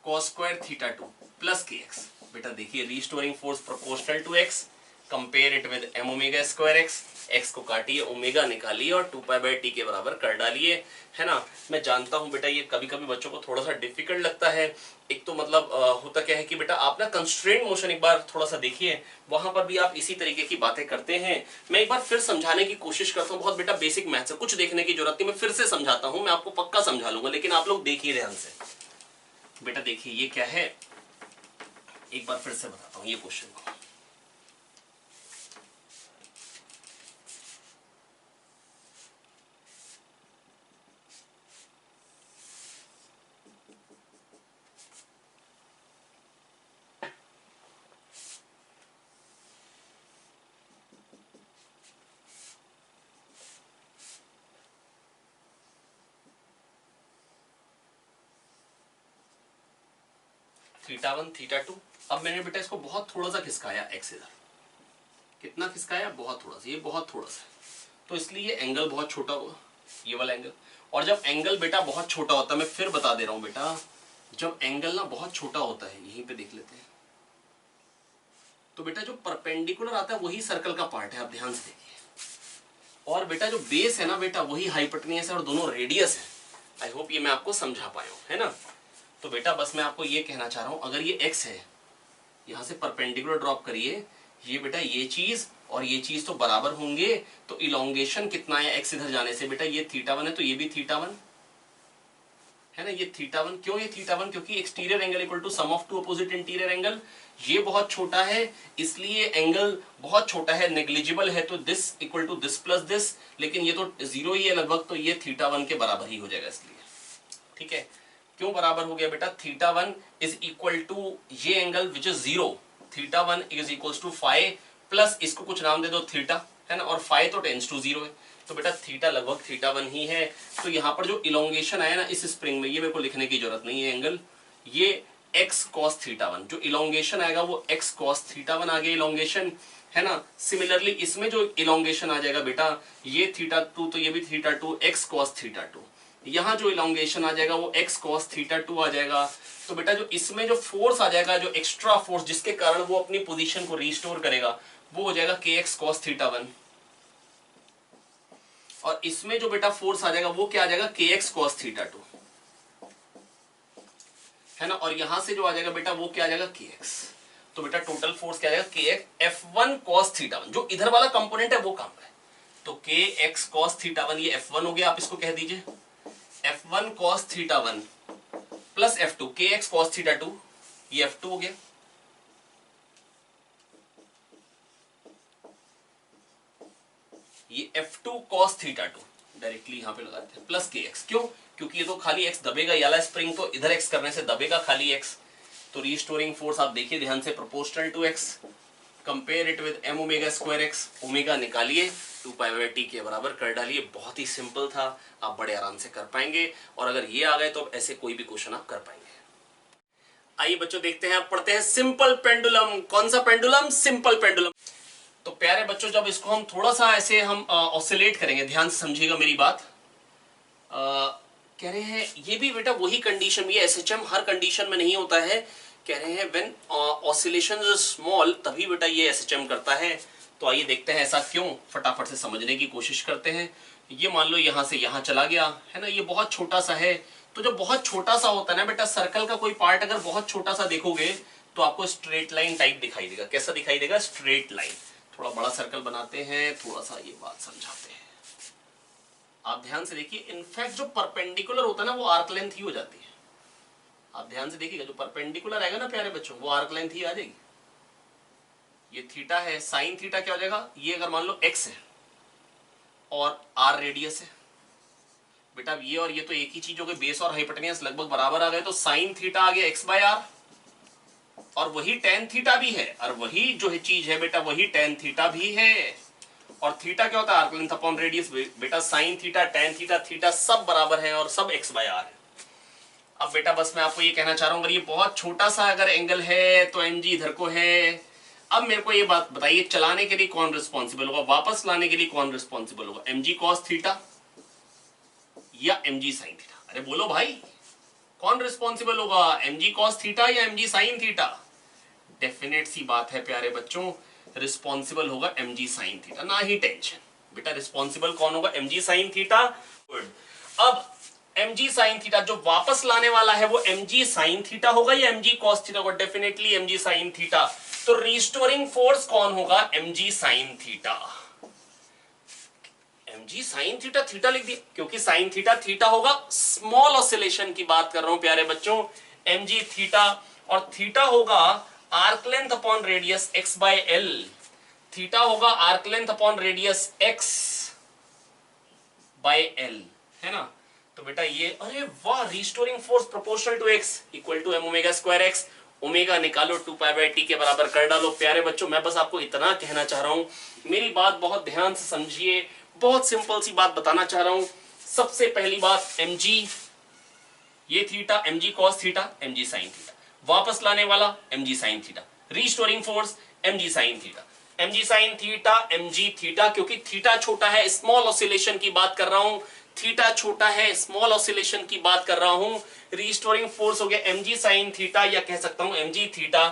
cos square theta 2 plus kx। बेटा देखिए restoring force proportional to x, compare it with m omega square x, x को काटिए, omega निकालिए और 2π/t के बराबर कर डालिए, है ना। मैं जानता हूं बेटा ये कभी कभी बच्चों को थोड़ा सा डिफिकल्ट लगता है, एक तो मतलब होता क्या है कि बेटा आप ना कंस्ट्रेंट मोशन एक बार थोड़ा सा देखिए, वहां पर भी आप इसी तरीके की बातें करते हैं। मैं एक बार फिर समझाने की कोशिश करता हूँ, बहुत बेटा बेसिक मैथ्स है, कुछ देखने की जरूरत नहीं, मैं फिर से समझाता हूँ, मैं आपको पक्का समझा लूंगा, लेकिन आप लोग देखिए ध्यान से। बेटा देखिए ये क्या है, एक बार फिर से बताता हूँ ये क्वेश्चन को। थीटा 1 थीटा 2, अब मैंने बेटा इसको बहुत थोड़ा सा खिसकाया x इधर, कितना खिसकाया, बहुत थोड़ा सा, ये बहुत थोड़ा सा, तो इसलिए ये एंगल बहुत छोटा हुआ, ये वाला एंगल। और जब एंगल बेटा बहुत छोटा होता है, मैं फिर बता दे रहा हूं बेटा, जब एंगल ना बहुत छोटा होता है, यहीं पे देख लेते हैं, तो बेटा जो परपेंडिकुलर आता है वही सर्कल का पार्ट है, आप ध्यान से देखिए, और बेटा जो बेस है ना बेटा वही हाइपोटेन्यूस है और दोनों रेडियस है। आई होप ये मैं आपको समझा पाया हूं, है ना। तो बेटा बस मैं आपको ये कहना चाह रहा हूं, अगर ये x है, यहां से परपेंडिकुलर ड्रॉप करिए, ये बेटा ये चीज और ये चीज तो बराबर होंगे, तो इलोंगेशन कितना है x इधर जाने से, बेटा ये थीटा 1 है तो ये भी थीटा 1 है ना, ये थीटा 1, क्यों ये थीटा 1, क्योंकि exterior angle equal to sum of two opposite interior angle, ये बहुत छोटा है इसलिए एंगल बहुत छोटा है, नेग्लिजिबल है, तो this equal to this plus this, लेकिन ये तो जीरो ही है लगभग, तो ये थीटा 1 के बराबर ही हो जाएगा, इसलिए ठीक है। क्यों बराबर हो गया बेटा, थीटा 1 इज इक्वल टू ये angle which is zero, theta 1 is equal to five plus इसको कुछ नाम दे दो थीटा, है ना, और फाइव तो टेंस टू जीरो है, तो बेटा थीटा लगभग थीटा 1 ही है। तो यहाँ पर जो इलोंगेशन आया ना इस स्प्रिंग में, ये मेरे को लिखने की जरूरत नहीं है एंगल, ये x cos थीटा 1, जो इलोंगेशन आएगा वो x cos थीटा 1 आ गया इलोंगेशन, है ना। सिमिलरली इसमें जो इलोंगेशन आ जाएगा बेटा, ये थीटा 2 तो ये भी थीटा 2, x cos थीटा 2, यहाँ जो इलोंगेशन आ जाएगा वो x cos थीटा 2 आ जाएगा। तो बेटा जो इसमें जो फोर्स आ जाएगा, जो एक्स्ट्रा फोर्स जिसके कारण वो अपनी पोजीशन को रिस्टोर करेगा, वो हो जाएगा kx cos थीटा 1, और इसमें जो बेटा फोर्स आ जाएगा वो क्या आ जाएगा kx cos थीटा 2, है ना, और यहां से जो आ जाएगा बेटा वो क्या आ जाएगा kx। तो बेटा टोटल फोर्स क्या आ जाएगा kx f1 cos थीटा 1, जो इधर वाला कंपोनेंट है वो काम है, तो kx cos थीटा 1 ये f1 हो गया, आप इसको कह दीजिए f1 cos theta 1 plus f2 kx cos theta 2, ये f2 हो गया, ये f2 cos थीटा 2 डायरेक्टली यहां पे लगा देते हैं, प्लस kx, क्यों, क्योंकि ये तो खाली x दबेगा, ये वाला स्प्रिंग तो इधर x करने से दबेगा खाली x, तो रिस्टोरिंग फोर्स आप देखिए ध्यान से, proportional to x, compare it with m omega square x, omega निकालिए 2π/t के बराबर कर डालिए, बहुत ही सिंपल था, आप बड़े आराम से कर पाएंगे, और अगर ये आ गए तो ऐसे कोई भी क्वेश्चन आप कर पाएंगे। आइए बच्चों देखते हैं, पढ़ते हैं सिंपल पेंडुलम। कौन सा पेंडुलम, सिंपल पेंडुलम। तो प्यारे बच्चों जब इसको हम थोड़ा सा ऐसे हम ऑसिलेट करेंगे, ध्यान से समझिएगा मेरी बात, कह रहे हैं ये भी बेटा वही कंडीशन, ये एसएचएम हर कंडीशन में नहीं होता है कह रहे हैं व्हेन ऑसिलेशंस आर स्मॉल तभी बेटा ये एसएचएम करता है। तो आइए देखते हैं ऐसा क्यों, फटाफट से समझने की कोशिश करते हैं। ये मान लो यहां से यहां चला गया है ना, ये बहुत छोटा सा है। तो जब बहुत छोटा सा होता है ना बेटा, सर्कल का कोई पार्ट अगर बहुत छोटा सा देखोगे तो आपको स्ट्रेट लाइन टाइप दिखाई देगा। कैसा दिखाई देगा? Straight line. थोड़ा बड़ा सर्कल बनाते हैं, थोड़ा सा ये बात समझाते हैं। आप ध्यान से देखिए, इनफैक्ट जो परपेंडिकुलर होता है ना वो आर्क लेंथ ही हो जाती है। आप ध्यान से देखिएगा, जो परपेंडिकुलर आएगा ना प्यारे बच्चों, वो आर्क लेंथ ही आ जाएगी। ये थीटा है, साइन थीटा क्या हो जाएगा? ये अगर मान लो एक्स है और आर रेडियस है बेटा, ये और ये तो एक ही चीज हो गई, बेस और हाइपोटेन्यूज लगभग बराबर आ गए, तो साइन थीटा आ गया एक्स बाय आर, और वही टेन थीटा भी है, और वही जो है चीज है बेटा वही टेन थीटा भी है। और थीटा क्या होता है? Arc length upon radius. बेटा sine theta, tan theta, theta सब बराबर है और सब एक्स बाय आर है। अब बेटा बस मैं आपको ये कहना चाह रहा हूं, अगर ये बहुत छोटा सा अगर एंगल है तो एम जी इधर को है। अब मेरे को ये बात बताइए, चलाने के लिए कौन रिस्पॉन्सिबल होगा, वापस लाने के लिए कौन रिस्पॉन्सिबल होगा? एम जी कॉस थीटा या एम जी साइन थीटा? अरे बोलो भाई, कौन रिस्पॉन्सिबल होगा? एम जी कॉस थीटा या एम जी साइन थीटा? डेफिनेट सी बात है प्यारे बच्चों, रिस्पॉन्सिबल होगा एम जी साइन थीटा, ना ही टेंशन। बेटा रिस्पॉन्सिबल कौन होगा? M G sine theta. अब एम जी साइन थीटा जो वापस लाने वाला है वो एम जी साइन थीटा होगा या एम जी कॉस थीटा होगा? डेफिनेटली एम जी साइन थीटा। तो रिस्टोरिंग फोर्स कौन होगा? M G sine theta. M G sine theta, theta लिख दिया क्योंकि साइन थीटा थीटा होगा, स्मॉल ऑसिलेशन की बात कर रहा हूं प्यारे बच्चों, एम जी थीटा। और थीटा होगा arc length upon radius X by L. Theta होगा arc length upon radius X by L, है ना? तो बेटा ये, अरे वाह, restoring force proportional to x equal to m omega square x. Omega निकालो 2 पाई बाय टी के बराबर कर डालो। प्यारे बच्चों मैं बस आपको इतना कहना चाह रहा हूं, मेरी बात बहुत ध्यान से समझिए, बहुत सिंपल सी बात बताना चाह रहा हूं। सबसे पहली बात, एम जी ये theta, M G cos theta, M G sine theta, वापस लाने वाला एम जी sine theta, restoring force m जी sine theta, M G sine theta, M G theta, क्योंकि थीटा छोटा है, स्मॉल ऑसिलेशन की बात कर रहा हूं, थीटा छोटा है, स्मॉल ऑसिलेशन की बात कर रहा हूं। रिस्टोरिंग फोर्स हो गया एम जी साइन थीटा, या कह सकता हूं एम जी थीटा।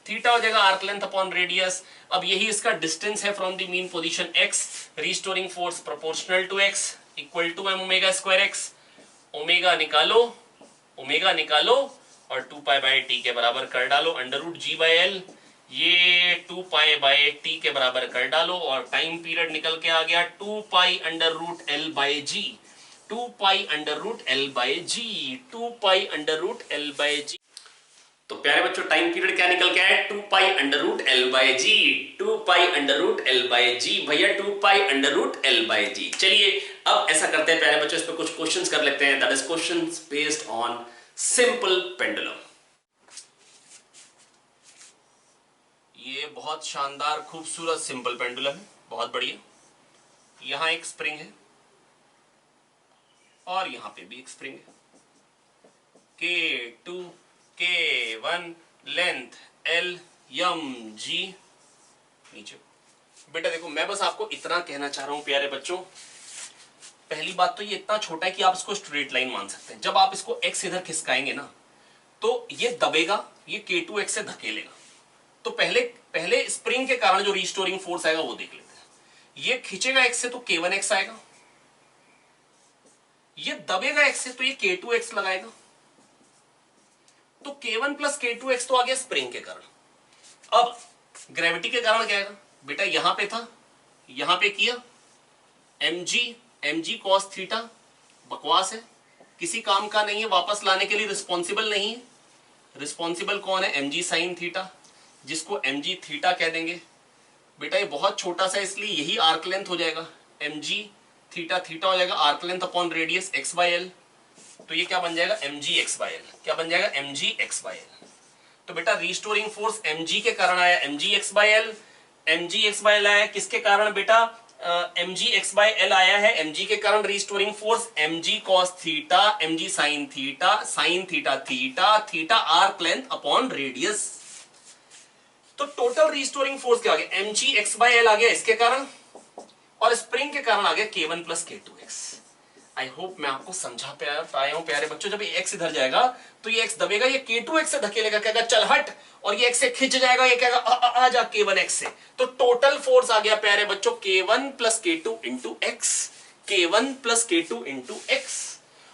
थीटा हो जाएगा आर्क लेंथ अपॉन रेडियस। अब यही इसका डिस्टेंस है from the mean position x। Restoring force proportional to x equal to m omega square x। Omega निकालो, ओमेगा निकालो और 2 पाई बाय टी के बराबर कर डालो, under root g by l. ये 2 पाई बाय टी के बराबर कर डालो और टाइम पीरियड निकल के आ गया 2 pi under root L by G. 2 pi under root L by G, 2 pi under root L by G. तो प्यारे बच्चों टाइम पीरियड क्या निकल के आया? 2 pi under root L by G. 2 pi under root L by G भैया, 2 pi under root L by G. चलिए अब ऐसा करते हैं प्यारे बच्चों, इस पे कुछ क्वेश्चंस कर लेते हैं, that is questions based on simple pendulum. ये बहुत शानदार खूबसूरत सिंपल पेंडुलम है, बहुत बढ़िया। यहां एक स्प्रिंग है और यहां पे भी एक स्प्रिंग है। K2 K1 लेंथ L यम G नीचे। बेटा देखो मैं बस आपको इतना कहना चाह रहा हूं प्यारे बच्चों, पहली बात तो ये इतना छोटा है कि आप इसको स्ट्रेट लाइन मान सकते हैं। जब आप इसको x इधर खिसकाएंगे ना तो ये दबेगा, ये K2x से धकेलेगा। तो पहले स्प्रिंग के कारण जो रिस्टोरिंग फोर्स आएगा वो देख लेते हैं। ये खींचेगा x से तो K1x आएगा, ये दबेगा x से तो ये K2x लगाएगा। तो K1 प्लस K2x तो आ गया स्प्रिंग के कारण। अब ग्रेविटी के कारण क्या आएगा? बेटा यहां पे था, यहां पे किया mg कॉस थीटा, बकवास है, किसी काम का नहीं है, वापस लाने के लिए रिस्पॉन्सिबल नहीं है। रिस्पॉन्सिबल कौन है? mg साइन थीटा, जिसको mg थीटा कह देंगे। बेटा ये बहुत छोटा सा इसलिए यही आर्क लेंथ हो जाएगा, mg थीटा, थीटा हो जाएगा arc length upon radius x by L. तो ये क्या बन जाएगा? mg x by L. क्या बन जाएगा? mg x by L. तो बेटा रिस्टोरिंग फोर्स mg के कारण आया mg x by L. mg x by L आया किसके कारण बेटा? mg x बाय एल आया है mg के कारण restoring force mg cos theta, mg sin theta, sin theta theta, theta arc length upon radius. तो टोटल रिस्टोरिंग फोर्स क्या आ गया? mg x बाय एल आ गया इसके कारण, और स्प्रिंग के कारण आ गया K1 प्लस K2x। आई होप मैं आपको समझा पाया हूं प्यारे बच्चों। जब ये x इधर जाएगा तो ये x दबेगा, ये K2 x से धकेलेगा, कहेगा चल हट, और ये x से खिंच जाएगा, ये कहेगा आ जा K1 x से। तो टोटल फोर्स आ गया प्यारे बच्चों K1 plus K2 into x, K1 plus K2 into x.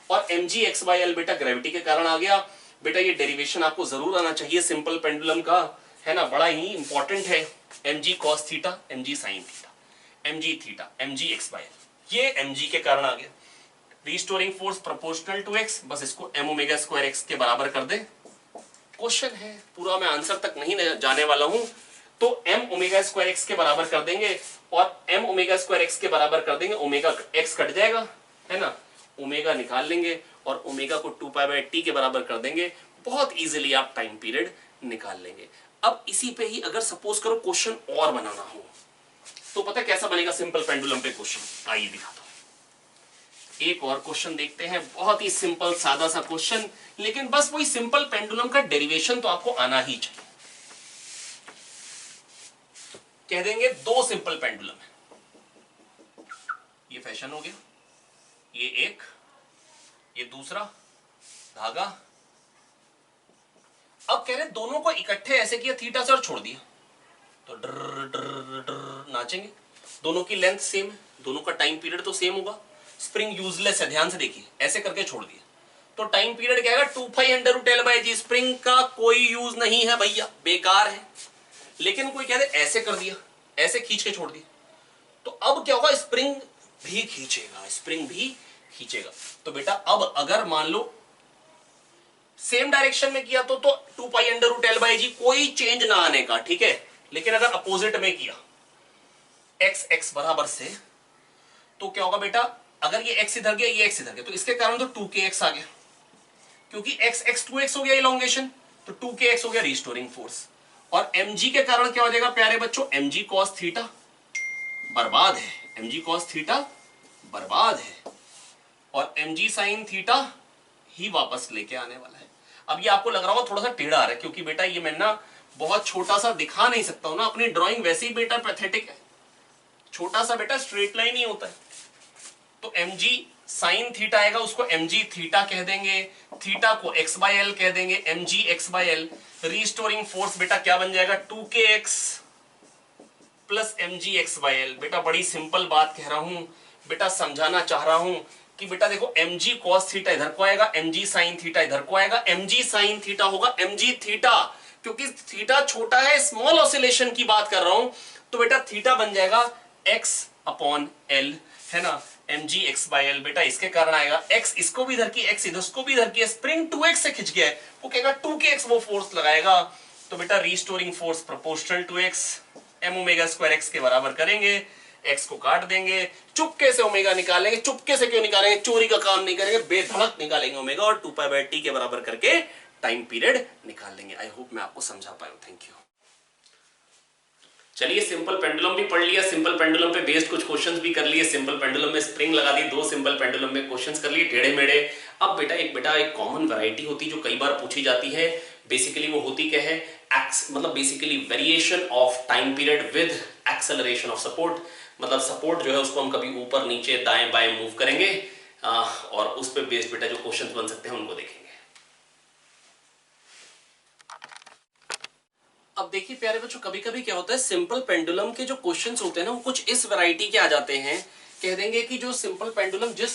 और mg x by l बेटा ग्रेविटी के कारण आ गया। बेटा ये डेरिवेशन आपको जरूर आना चाहिए सिंपल पेंडुलम का, है ना, बड़ा ही इंपॉर्टेंट है। mg cos theta, mg sin theta, mg theta, mg x by l, ये mg के कारण आ गया। Restoring force proportional to x, बस इसको m ओमेगा स्क्वायर x के बराबर कर दे। क्वेश्चन है पूरा, मैं आंसर तक नहीं जाने वाला हूं। तो m ओमेगा स्क्वायर x के बराबर कर देंगे, और m ओमेगा स्क्वायर x के बराबर कर देंगे, ओमेगा x कट जाएगा, है ना, ओमेगा निकाल लेंगे और ओमेगा को 2π/t के बराबर कर देंगे। बहुत इजीली आप टाइम पीरियड निकाल लेंगे। अब इसी पे ही अगर सपोज करो क्वेश्चन और बनाना हो तो पता कैसा बनेगा सिंपल पेंडुलम पे क्वेश्चन, आइए दिखाता हूं। एक और क्वेश्चन देखते हैं, बहुत ही सिंपल सादा सा क्वेश्चन, लेकिन बस वही सिंपल पेंडुलम का डेरिवेशन तो आपको आना ही चाहिए। कह देंगे दो सिंपल पेंडुलम है, ये फैशन हो गया, ये एक, ये दूसरा धागा। अब कह रहे दोनों को इकट्ठे ऐसे किया थीटा से और छोड़ दिया तो डर डर डर नाचेंगे। दोनों की लेंथ सेम है, दोनों का टाइम पीरियड तो सेम होगा। स्प्रिंग यूजलेस है, ध्यान से देखिए, ऐसे करके छोड़ दिया तो टाइम पीरियड क्या है 2π√L/g। स्प्रिंग का कोई यूज नहीं है भैया, बेकार है। लेकिन कोई कह दे ऐसे कर दिया, ऐसे खींच के छोड़ दिया, तो अब क्या होगा, स्प्रिंग भी खींचेगा, स्प्रिंग भी खींचेगा। तो बेटा अब अगर मान लो सेम डायरेक्शन में किया तो 2π√L/g, कोई चेंज ना आने का, ठीक है। लेकिन अगर अपोजिट में किया x x बराबर से, तो क्या होगा बेटा, अगर ये x इधर गया, ये x इधर गया, तो इसके कारण तो 2kx आ गया, क्योंकि x x 2x हो गया इलोंगेशन, तो 2kx हो गया रिस्टोरिंग फोर्स। और mg के कारण क्या हो जाएगा प्यारे बच्चों, mg cos थीटा बर्बाद है, mg cos थीटा बर्बाद है, और mg sin थीटा ही वापस लेके आने वाला है। अब ये आपको लग रहा होगा थोड़ा सा टेढ़ा आ रहा है, क्योंकि बेटा ये मैं ना बहुत छोटा सा दिखा नहीं सकता हूं ना, अपनी ड्राइंग वैसे ही बेटा पैथेटिक है, छोटा सा बेटा स्ट्रेट लाइन ही होता है। तो mg sin थीटा आएगा, उसको mg थीटा कह देंगे, थीटा को x/l कह देंगे, mg x/l। रिस्टोरिंग फोर्स बेटा क्या बन जाएगा 2kx प्लस mg x/l। बेटा बड़ी सिंपल बात कह रहा हूं बेटा, समझाना चाह रहा हूं कि बेटा देखो mg cos थीटा इधर को आएगा, mg sin थीटा इधर को आएगा, mg sin थीटा होगा mg थीटा, क्योंकि थीटा छोटा है, स्मॉल ऑसिलेशन की बात कर रहा हूं। तो बेटा थीटा बन जाएगा x/l, है ना, mg x/l। बेटा इसके कारण आएगा x, इसको भी इधर की, x इधर को भी इधर की, स्प्रिंग 2x से खिंच गया है, वो कहेगा 2kx वो फोर्स लगाएगा। तो बेटा restoring force proportional to x, m omega square x के बराबर करेंगे, x को काट देंगे, चुपके से ओमेगा निकालेंगे। चुपके से क्यों निकालेंगे, चोरी का काम नहीं करेंगे, बेधड़क निकालेंगे ओमेगा, और 2π/t के बराबर करके टाइम पीरियड निकाल लेंगे। आई होप मैं आपको समझा पाया हूं, थैंक यू। चलिए सिंपल पेंडुलम भी पढ़ लिया, सिंपल पेंडुलम पे बेस्ड कुछ क्वेश्चंस भी कर लिए, सिंपल पेंडुलम में स्प्रिंग लगा दी, दो सिंपल पेंडुलम में क्वेश्चंस कर लिए टेढ़े मेढ़े। अब बेटा एक कॉमन वैरायटी होती है जो कई बार पूछी जाती है, बेसिकली वो होती क्या है, मतलब basically variation of time period with acceleration of support. मतलब सपोर्ट जो है उसको हम कभी ऊपर नीचे दाएं बाएं मूव करेंगे, और उस पर बेस्ड बेटा जो क्वेश्चंस बन सकते हैं उनको देखेंगे। अब देखिए प्यारे बच्चों, कभी कभी क्या होता है, सिंपल पेंडुलम के जो क्वेश्चंस होते हैं ना वो कुछ इस वैरायटी के आ जाते हैं। कह देंगे कि जो सिंपल पेंडुलम जिस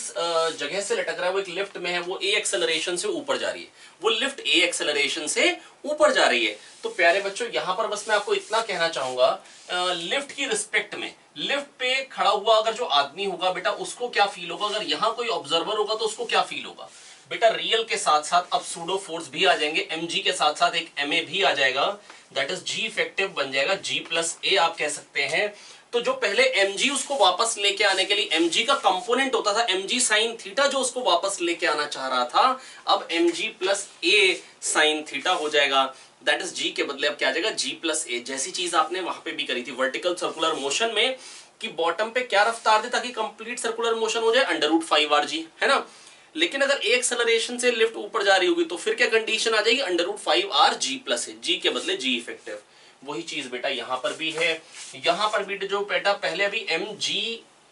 जगह से लटक रहा है वो एक लिफ्ट में है, वो a एक्सेलरेशन से ऊपर जा रही है, वो लिफ्ट a एक्सेलरेशन से ऊपर जा रही है। तो प्यारे बच्चों यहां पर बस मैं आपको इतना कहना चाहूंगा, लिफ्ट की रिस्पेक्ट में, लिफ्ट पे खड़ा हुआ अगर जो आदमी होगा बेटा उसको क्या फील होगा, अगर यहाँ कोई ऑब्जर्वर होगा तो उसको क्या फील होगा बेटा। रियल के साथ साथ अब सूडो फोर्स भी आ जाएंगे, mg के साथ साथ एक ma भी आ जाएगा, दैट इज g इफेक्टिव बन जाएगा, g प्लस a आप कह सकते हैं। तो जो पहले mg उसको वापस लेके आने के लिए mg का कंपोनेंट होता था, mg साइन थीटा जो उसको वापस लेके आना चाह रहा था, अब mg plus a sine theta हो जाएगा, दैट इज g के बदले अब क्या आ जाएगा g प्लस a। जैसी चीज आपने वहां पे भी करी थी वर्टिकल सर्कुलर मोशन में, कि बॉटम पे क्या रफ्तार दे ताकि कंप्लीट सर्कुलर मोशन हो जाए, √5rg, है ना। लेकिन अगर एक एक्सेलरेशन से लिफ्ट ऊपर जा रही होगी तो फिर क्या कंडीशन आ जाएगी, √5rg प्लस है, g के बदले g इफेक्टिव। वही चीज बेटा यहां पर भी है, यहां पर भी जो बेटा पहले अभी mg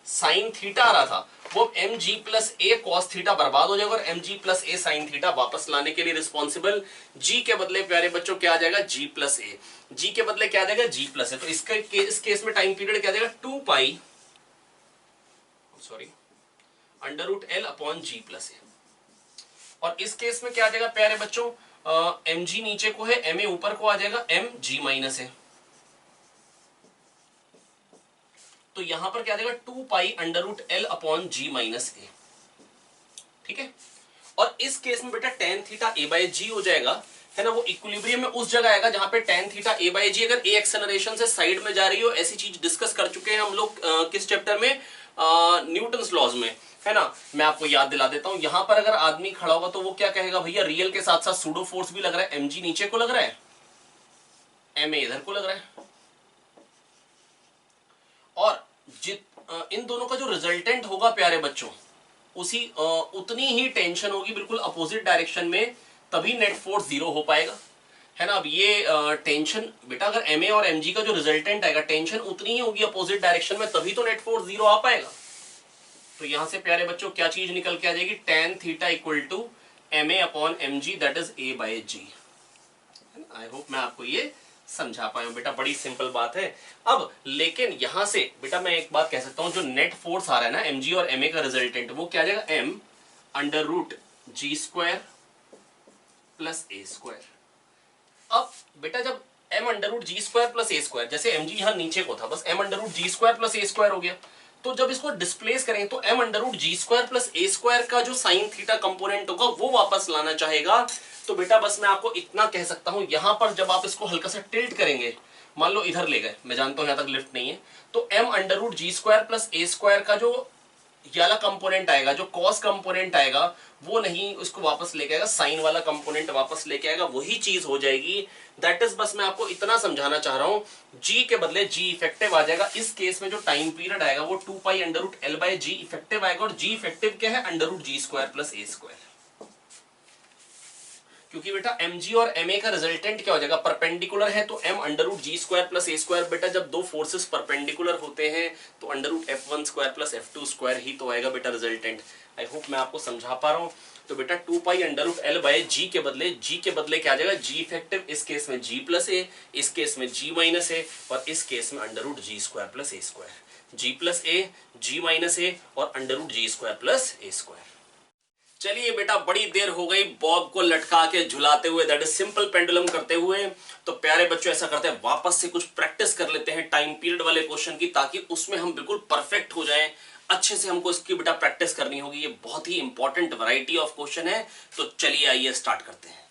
साइन थीटा आ रहा था वो एम जी प्लस ए कॉस थीटा बर्बाद हो जाएगा और एम जी प्लस ए साइन थीटा वापस लाने के लिए रिस्पॉन्सिबल जी के बदले प्यारे बच्चों क्या आ जाएगा जी प्लस ए, जी के बदले क्या आ जाएगा जी प्लस ए। तो इस केस में टाइम पीरियड क्या आ जाएगा 2 pi sorry under root L upon G plus A. और इस केस में क्या आ जाएगा प्यारे बच्चों एम जी नीचे को है एम ए ऊपर को आ जाएगा एम जी माइनस ए। तो यहां पर क्या आ जाएगा 2 pi under root L upon G minus A. ठीक है, और इस केस में बेटा tan theta A by G हो जाएगा, है ना, वो इक्विलिब्रियम में उस जगह आएगा जहां पे टेन थीटा ए बाई जी अगर ए एक्सेलरेशन से साइड में जा रही हो। ऐसी चीज डिस्कस कर चुके हैं हम लोग किस चैप्टर में, न्यूटन्स लॉज में, है ना। मैं आपको याद दिला देता हूं, यहां पर अगर आदमी खड़ा होगा तो वो क्या कहेगा, भैया रियल के साथ साथ सूडो फोर्स भी लग रहा है, एम जी नीचे को लग रहा है, एम ए इधर को लग रहा है, और इन दोनों का जो रिजल्टेंट होगा प्यारे बच्चों उसी उतनी ही टेंशन होगी बिल्कुल अपोजिट डायरेक्शन में, तभी नेट फोर्स जीरो हो पाएगा, है ना। अब ये टेंशन बेटा अगर एम ए और एम जी का जो रिजल्टेंट आएगा टेंशन उतनी ही होगी अपोजिट डायरेक्शन में, तभी तो नेट फोर्स जीरो आ पाएगा। तो यहां से प्यारे बच्चों क्या चीज निकल के आ जाएगी, tan theta equal to M A upon M G that is A by G. I hope मैं आपको ये समझा पाया हूं बेटा, बड़ी सिंपल बात है। अब लेकिन यहां से बेटा मैं एक बात कह सकता हूं, जो नेट फोर्स आ रहा है ना एम जी और एम ए का रिजल्टेंट, वो क्या आ जाएगा M under root G square plus A square. अब बेटा जब M under root G square plus A square, जैसे एम जी यहां नीचे को था, बस M under root G square plus A square हो गया, तो जब इसको डिस्प्लेस करेंगे तो M under root G square plus A square का जो साइन थीटा कंपोनेंट होगा वो वापस लाना चाहेगा। तो बेटा बस मैं आपको इतना कह सकता हूं, यहां पर जब आप इसको हल्का सा टिल्ट करेंगे, मान लो इधर ले गए, मैं जानता हूं यहां तक लिफ्ट नहीं है, तो M under root G square plus A square का जो ये वाला कंपोनेंट आएगा, जो कॉस कंपोनेंट आएगा, वो नहीं उसको वापस लेके आएगा, साइन वाला कंपोनेंट वापस लेके आएगा, वही चीज हो जाएगी। दैट इज, बस मैं आपको इतना समझाना चाह रहा हूं, जी के बदले जी इफेक्टिव आ जाएगा। इस केस में जो टाइम पीरियड आएगा वो 2 pi under root L by G effective आएगा, और जी इफेक्टिव क्या है, under root G square plus A square. क्योंकि बेटा एम जी और एम ए का रिजल्टेंट क्या हो जाएगा, परपेंडिकुलर है, तो M under root G square plus A square. बेटा जब दो फोर्सेस परपेंडिकुलर होते हैं तो under root F one square plus F two square ही तो आएगा बेटा रिजल्टेंट। आई होप मैं आपको समझा पा रहा हूं। तो बेटा 2 pi under root L by G के बदले क्या आ जाएगा, जी इफेक्टिव, इस केस में जी प्लस ए, इस केस में जी माइनस ए, और इस केस में under root G square plus A square. Ji plus A, ji minus ए और under root G square plus A square. चलिए बेटा बड़ी देर हो गई बॉब को लटका के झुलाते हुए, दैट इज सिंपल पेंडुलम करते हुए। तो प्यारे बच्चों ऐसा करते हैं, वापस से कुछ प्रैक्टिस कर लेते हैं टाइम पीरियड वाले क्वेश्चन की, ताकि उसमें हम बिल्कुल परफेक्ट हो जाएं। अच्छे से हमको इसकी बेटा प्रैक्टिस करनी होगी, ये बहुत ही इंपॉर्टेंट वैरायटी ऑफ क्वेश्चन है। तो चलिए आइए स्टार्ट करते हैं।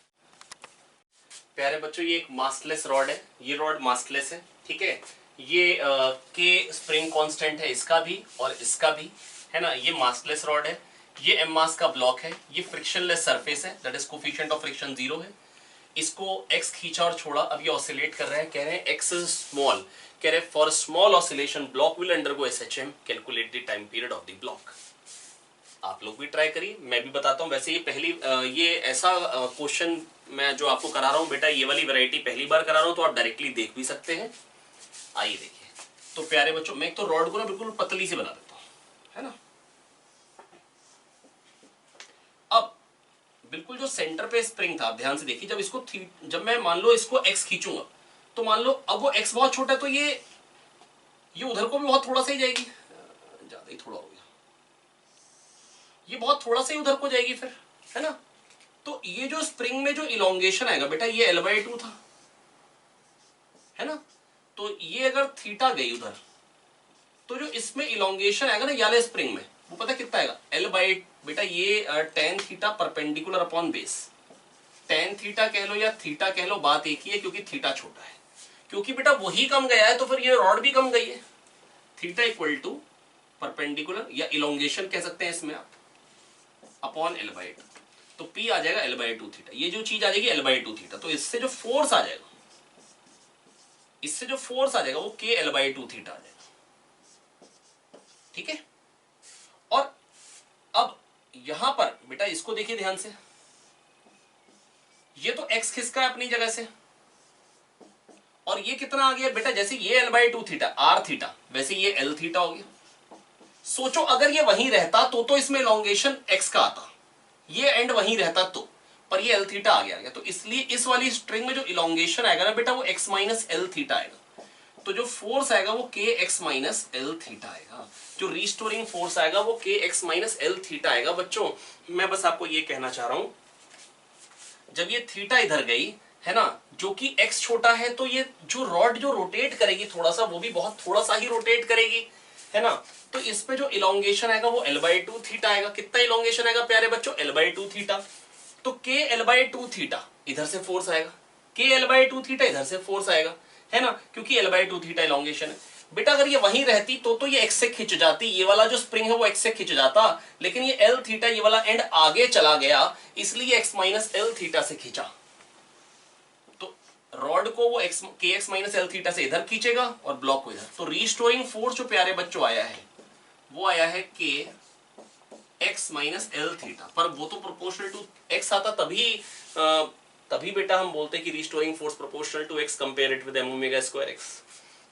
प्यारे बच्चों ये एक मास्टलेस रॉड है, ये रॉड मास्टलेस है, ठीक है। ये के स्प्रिंग कांस्टेंट है इसका भी और इसका भी, है ना। ये मास्टलेस रॉड है, ये एम मास का ब्लॉक है, ये फ्रिक्शनलेस सरफेस है, that is coefficient of friction 0 है। इसको x खींचा और छोड़ा, अब ये ऑसिलेट कर रहा है, कह रहे हैं x इज स्मॉल, कह रहे हैं for small oscillation block will undergo SHM, calculate the time period of the block. आप लोग भी ट्राई करिए, मैं भी बताता हूं। वैसे ये ऐसा क्वेश्चन मैं जो आपको करा रहा हूं बेटा, ये वाली वैरायटी पहली बार करा रहा हूं, तो आप डायरेक्टली देख भी सकते हैं। आइए देखिए। तो प्यारे बच्चों मैं एक तो रॉड को ना बिल्कुल पतली से बना देता हूं, है ना। अब बिल्कुल जो सेंटर पे स्प्रिंग था, ध्यान से देखिए, जब मैं मान लो इसको x खींचूंगा, तो मान लो अब वो x बहुत छोटा है, तो ये उधर को भी बहुत थोड़ा सा ही जाएगी, ज्यादा ही थोड़ा हो गया, ये बहुत थोड़ा सा ही उधर को जाएगी फिर, है ना। तो ये जो स्प्रिंग में जो इलोंगेशन आएगा बेटा, ये L/2 था, है ना। तो ये अगर थीटा गई उधर, तो जो इसमें इलोंगेशन आएगा ना याले स्प्रिंग में, वो पता कितना आएगा, L/, बेटा ये tan theta perpendicular upon base. Tan theta कह लो या थीटा कह लो, बात एक ही है, क्योंकि थीटा छोटा है। क्योंकि बेटा वही कम गया है तो फिर ये रॉड भी कम गई है। थीटा इक्वल टू परपेंडिकुलर या इलोंगेशन कह सकते हैं इसमें आप, अपॉन L/2। तो P आ जाएगा L/2 थीटा, ये जो चीज आ जाएगी L/2 थीटा। तो इससे जो फोर्स आ जाएगा, वो K L/2 थीटा आ जाएगा, ठीक है। और अब यहां पर बेटा इसको देखिए ध्यान से, ये तो x खिसका है अपनी जगह से, और ये कितना आ गया बेटा, जैसे ये L/2 थीटा R थीटा, वैसे ये L थीटा हो गया। सोचो अगर ये वहीं रहता तो इसमें इलोंगेशन x का आता, ये एंड वहीं रहता तो, पर ये l थीटा आ गया। तो इसलिए इस वाली स्ट्रिंग में जो इलोंगेशन आएगा ना बेटा वो x माइनस एल थीटा आएगा। तो जो फोर्स आएगा वो के एक्स माइनस एल थीटा आएगा, जो रिस्टोरिंग फोर्स आएगा वो के एक्स माइनस एल थीटा आएगा। बच्चों मैं बस आपको ये कहना चाह रहा हूं, जब ये थीटा इधर गई है ना, जो कि x छोटा है, तो ये जो रॉड जो रोटेट करेगी थोड़ा सा, वो भी बहुत थोड़ा सा ही रोटेट करेगी, है ना। तो इस पे जो इलोंगेशन आएगा वो l/2 थीटा आएगा। कितना इलोंगेशन आएगा प्यारे बच्चों? l/2 theta. तो k l/2 थीटा इधर से फोर्स आएगा, k l/2 थीटा इधर से फोर्स आएगा, है ना, क्योंकि l/2 थीटा इलोंगेशन है। बेटा अगर ये वहीं रहती तो ये x से खिंच जाती, ये वाला जो स्प्रिंग है वो x से खिंच जाता, लेकिन ये l थीटा ये वाला एंड आगे चला गया, इसलिए x माइनस एल थीटा से खींचा। तो रॉड को वो के एक्स माइनस एल थीटा से इधर खींचेगा और ब्लॉक को इधर। तो रिस्टोरिंग फोर्स जो प्यारे बच्चों आया है वो आया है के एक्स माइनस एल थीटा, पर वो तो प्रोपोर्शनल टू एक्स आता, तभी बेटा हम बोलते हैं कि restoring force proportional to X compare it with M omega square X.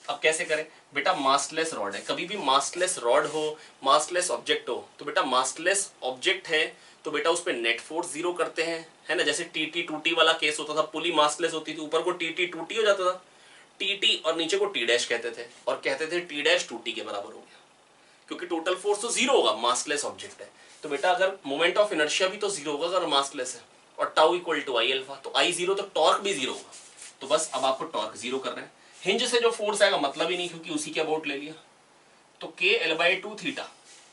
अब कैसे करें बेटा? मासलेस रॉड है, कभी भी मासलेस रॉड हो, मासलेस ऑब्जेक्ट हो, तो बेटा मासलेस ऑब्जेक्ट है तो बेटा उस पर नेट फोर्स जीरो करते हैं, है ना। जैसे टीटी टूटी वाला केस होता था, पुली मासलेस होती थी, ऊपर को टीटी टूटी हो जाता था, टीटी, और नीचे को टी डैश कहते थे, और कहते थे टी डैश टूटी के बराबर हो गया, क्योंकि टोटल फोर्स तो जीरो होगा, मासलेस ऑब्जेक्ट है। तो बेटा अगर मोमेंट ऑफ इनर्शिया भी तो जीरो होगा अगर मासलेस है, और tau equal to I alpha, तो आई जीरो तो टॉर्क भी जीरो होगा। तो बस अब आपको टॉर्क जीरो करना है। हिंज से जो फोर्स आएगा मतलब ही नहीं, क्योंकि उसी के अबाउट ले लिया। तो के l/2 theta,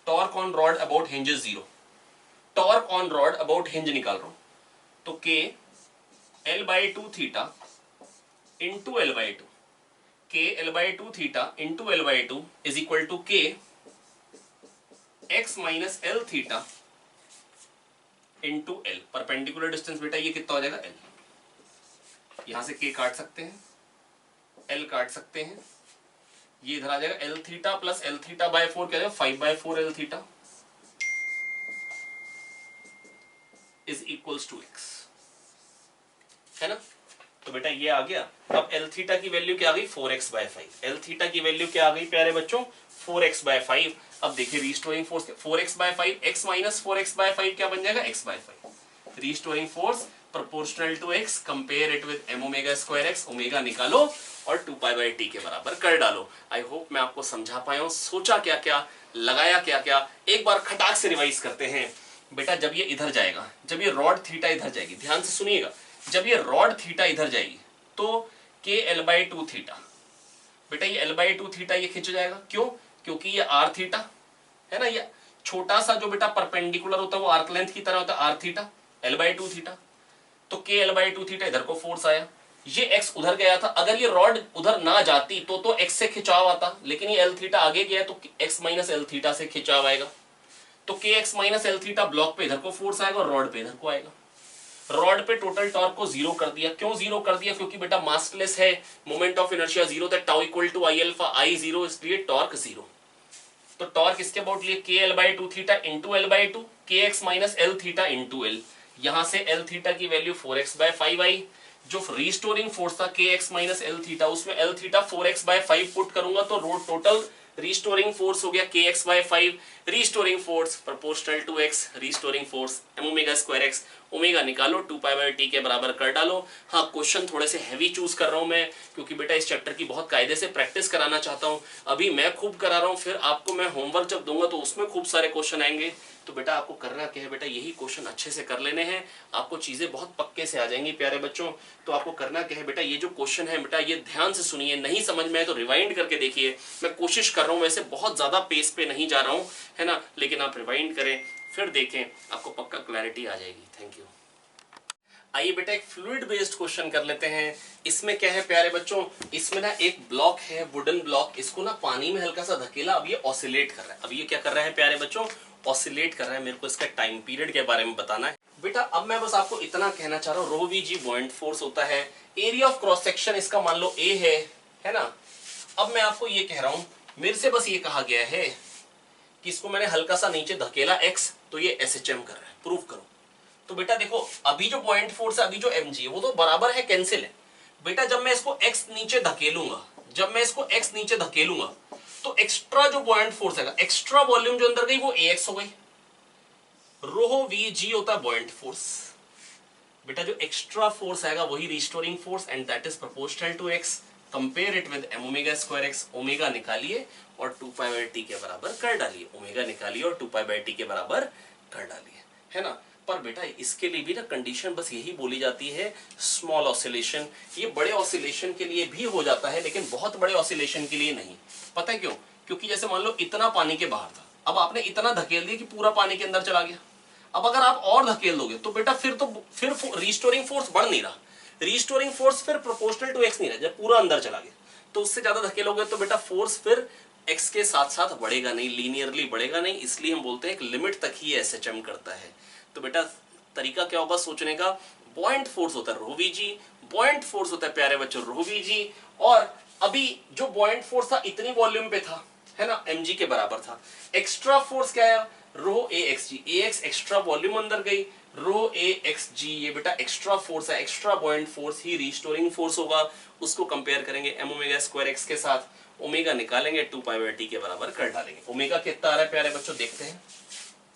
torque on rod about hinge is zero, torque on rod about hinge निकाल रहा हूं, तो के l/2 theta into l/2, K l/2 theta into l/2 is equal to K X minus L theta into L. Perpendicular distance बेटा ये कितना हो जाएगा? एल। यहां से के काट सकते हैं, एल काट सकते हैं, ये इधर आ जाएगा L theta plus L theta by 4 क्या जाएगा? 5/4 L theta is equals to X, है ना। तो बेटा ये आ गया। अब एल थीटा की वैल्यू क्या आ गई? 4x/5। एल थीटा की वैल्यू क्या आ गई प्यारे बच्चों? 4x/5। अब देखिए restoring force 4x/5, x minus 4x/5 क्या बन जाएगा? x/5। Restoring force proportional to x, compare it with m omega square x, omega निकालो और 2π/t के बराबर कर डालो। आई होप मैं आपको समझा पाया हूं, सोचा क्या क्या, लगाया क्या क्या, एक बार खटाक से रिवाइज करते हैं। बेटा जब ये इधर जाएगा, जब ये रॉड थीटा इधर जाएगी, ध्यान से सुनिएगा, जब ये रॉड थीटा इधर जाएगी तो के l/2 थीटा, बेटा ये l/2 थीटा ये खिंच जाएगा। क्यों? क्योंकि ये r थीटा है ना, ये छोटा सा जो बेटा परपेंडिकुलर होता है वो आर्क लेंथ की तरह होता है, r थीटा l/2 थीटा। तो के l/2 थीटा इधर को फोर्स आया, ये x उधर गया था, अगर ये रॉड उधर ना जाती तो x से खिंचाव आता, लेकिन ये l थीटा आगे गया तो x माइनस एल थीटा से खिंचाव आएगा। तो के X minus L theta block पे इधर को फोर्स आएगा और रॉड पे इधर को आएगा। रॉड पे टोटल टॉर्क को जीरो कर दिया। क्यों जीरो कर दिया? क्योंकि बेटा मासलेस है, मोमेंट ऑफ इनर्शिया जीरो था, tau equal to I alpha, I zero, इसलिए टॉर्क जीरो। तो टॉर्क इसके अबाउट लिए के l/2 थीटा इंटू l/2, के X minus L theta into L. यहां से एल थीटा की वैल्यू 4x/5 आई। जो रिस्टोरिंग फोर्स था के एक्स माइनस एल थीटा, उसमें एल थीटा 4x/5 पुट करूंगा तो रोड टोटल रिस्टोरिंग फोर्स हो गया kx/5। Restoring force proportional to x, restoring force m omega square x, omega निकालो 2π/t के बराबर कर डालो। हाँ, क्वेश्चन थोड़े से हैवी चूज कर रहा हूं मैं, क्योंकि बेटा इस चैप्टर की बहुत कायदे से प्रैक्टिस कराना चाहता हूं। अभी मैं खूब करा रहा हूं, फिर आपको मैं होमवर्क जब दूंगा तो उसमें खूब सारे क्वेश्चन आएंगे। तो बेटा आपको करना क्या है? बेटा यही क्वेश्चन अच्छे से कर लेने हैं, आपको चीजें बहुत पक्के से आ जाएंगी प्यारे बच्चों। तो आपको करना क्या है बेटा? ये जो क्वेश्चन है बेटा ये ध्यान से सुनिए, नहीं समझ में आए तो रिवाइंड करके देखिए। मैं कोशिश कर रहा हूँ, वैसे बहुत ज्यादा पेस पे नहीं जा रहा हूँ, है ना, लेकिन आप रिवाइंड करें फिर देखें, आपको पक्का क्लैरिटी आ जाएगी। Thank you. आइए बेटा एक फ्लूइड बेस्ड क्वेश्चन कर लेते हैं। इसमें क्या है प्यारे बच्चों? इसमें ना एक ब्लॉक है, वुडन ब्लॉक, इसको ना पानी में हल्का सा धकेला, अब ये ऑसिलेट कर रहा है। अब ये क्या कर रहा है प्यारे बच्चों? ऑसिलेट कर रहा है। मेरे को इसका टाइम पीरियड के बारे में बताना है बेटा। अब मैं बस आपको इतना कहना चाह रहा हूँ, रो वी जी बुओयंट फोर्स होता है, एरिया ऑफ क्रॉस सेक्शन इसका मान लो ए है ना। अब मैं आपको ये कह रहा हूँ, मेरे से बस ये कहा गया है कि इसको मैंने हल्का सा नीचे धकेला x, तो ये SHM कर रहा है, प्रूफ करो। तो बेटा देखो, अभी जो पॉइंट फोर्स है, अभी जो mg है, वो तो बराबर है, कैंसिल है बेटा। जब मैं इसको x नीचे धकेलूंगा, जब मैं इसको x नीचे धकेलूंगा तो एक्स्ट्रा जो बॉयंट फोर्स है, एक्स्ट्रा वॉल्यूम जो अंदर गई वो AX हो गई। रो VG होता है बॉयंट फोर्स। बेटा जो एक्स्ट्रा फोर्स आएगा वही restoring force and that is proportional to x। Compare it with m omega square x। Omega निकालिए और 2π/t के बराबर कर डालिए। ओमेगा निकालिए और 2π/t के बराबर कर डालिए, है ना। पर बेटा इसके लिए भी ना कंडीशन बस यही बोली जाती है, स्मॉल ऑसिलेशन। ये बड़े ऑसिलेशन के लिए भी हो जाता है लेकिन बहुत बड़े ऑसिलेशन के लिए नहीं। पता है क्यों? क्योंकि जैसे मान लो इतना पानी के बाहर था, अब आपने इतना धकेल दिया कि पूरा पानी के अंदर चला गया। अब अगर आप और धकेल दोगे तो बेटा फिर रिस्टोरिंग फोर्स बढ़ नहीं रहा। रिस्टोरिंग फोर्स फिर प्रोपोर्शनल टू x नहीं रहा, जब पूरा अंदर चला गया। तो उससे ज्यादा धकेलोगे तो बेटा फोर्स फिर x के साथ साथ बढ़ेगा नहीं, लीनियरली बढ़ेगा नहीं। इसलिए हम बोलते हैं एक लिमिट तक ही SHM करता है। तो बेटा तरीका क्या होगा सोचने का? बॉयंट फोर्स होता है रो VG, बॉयंट फोर्स होता है प्यारे बच्चों रो VG। और अभी जो बॉयंट फोर्स था इतनी वॉल्यूम पे था, है ना, mg के बराबर था। एक्स्ट्रा फोर्स क्या है? रो AXG। AX एक्स्ट्रा वॉल्यूम अंदर गई, रो AXG ये बेटा एक्स्ट्रा फोर्स है। एक्स्ट्रा बॉयंट फोर्स ही रिस्टोरिंग फोर्स होगा। उसको कंपेयर करेंगे m ओमेगा स्क्वायर x के साथ। ओमेगा निकालेंगे 2π/t के बराबर कर डालेंगे। ओमेगा कितना आ रहा है प्यारे बच्चों? देखते हैं।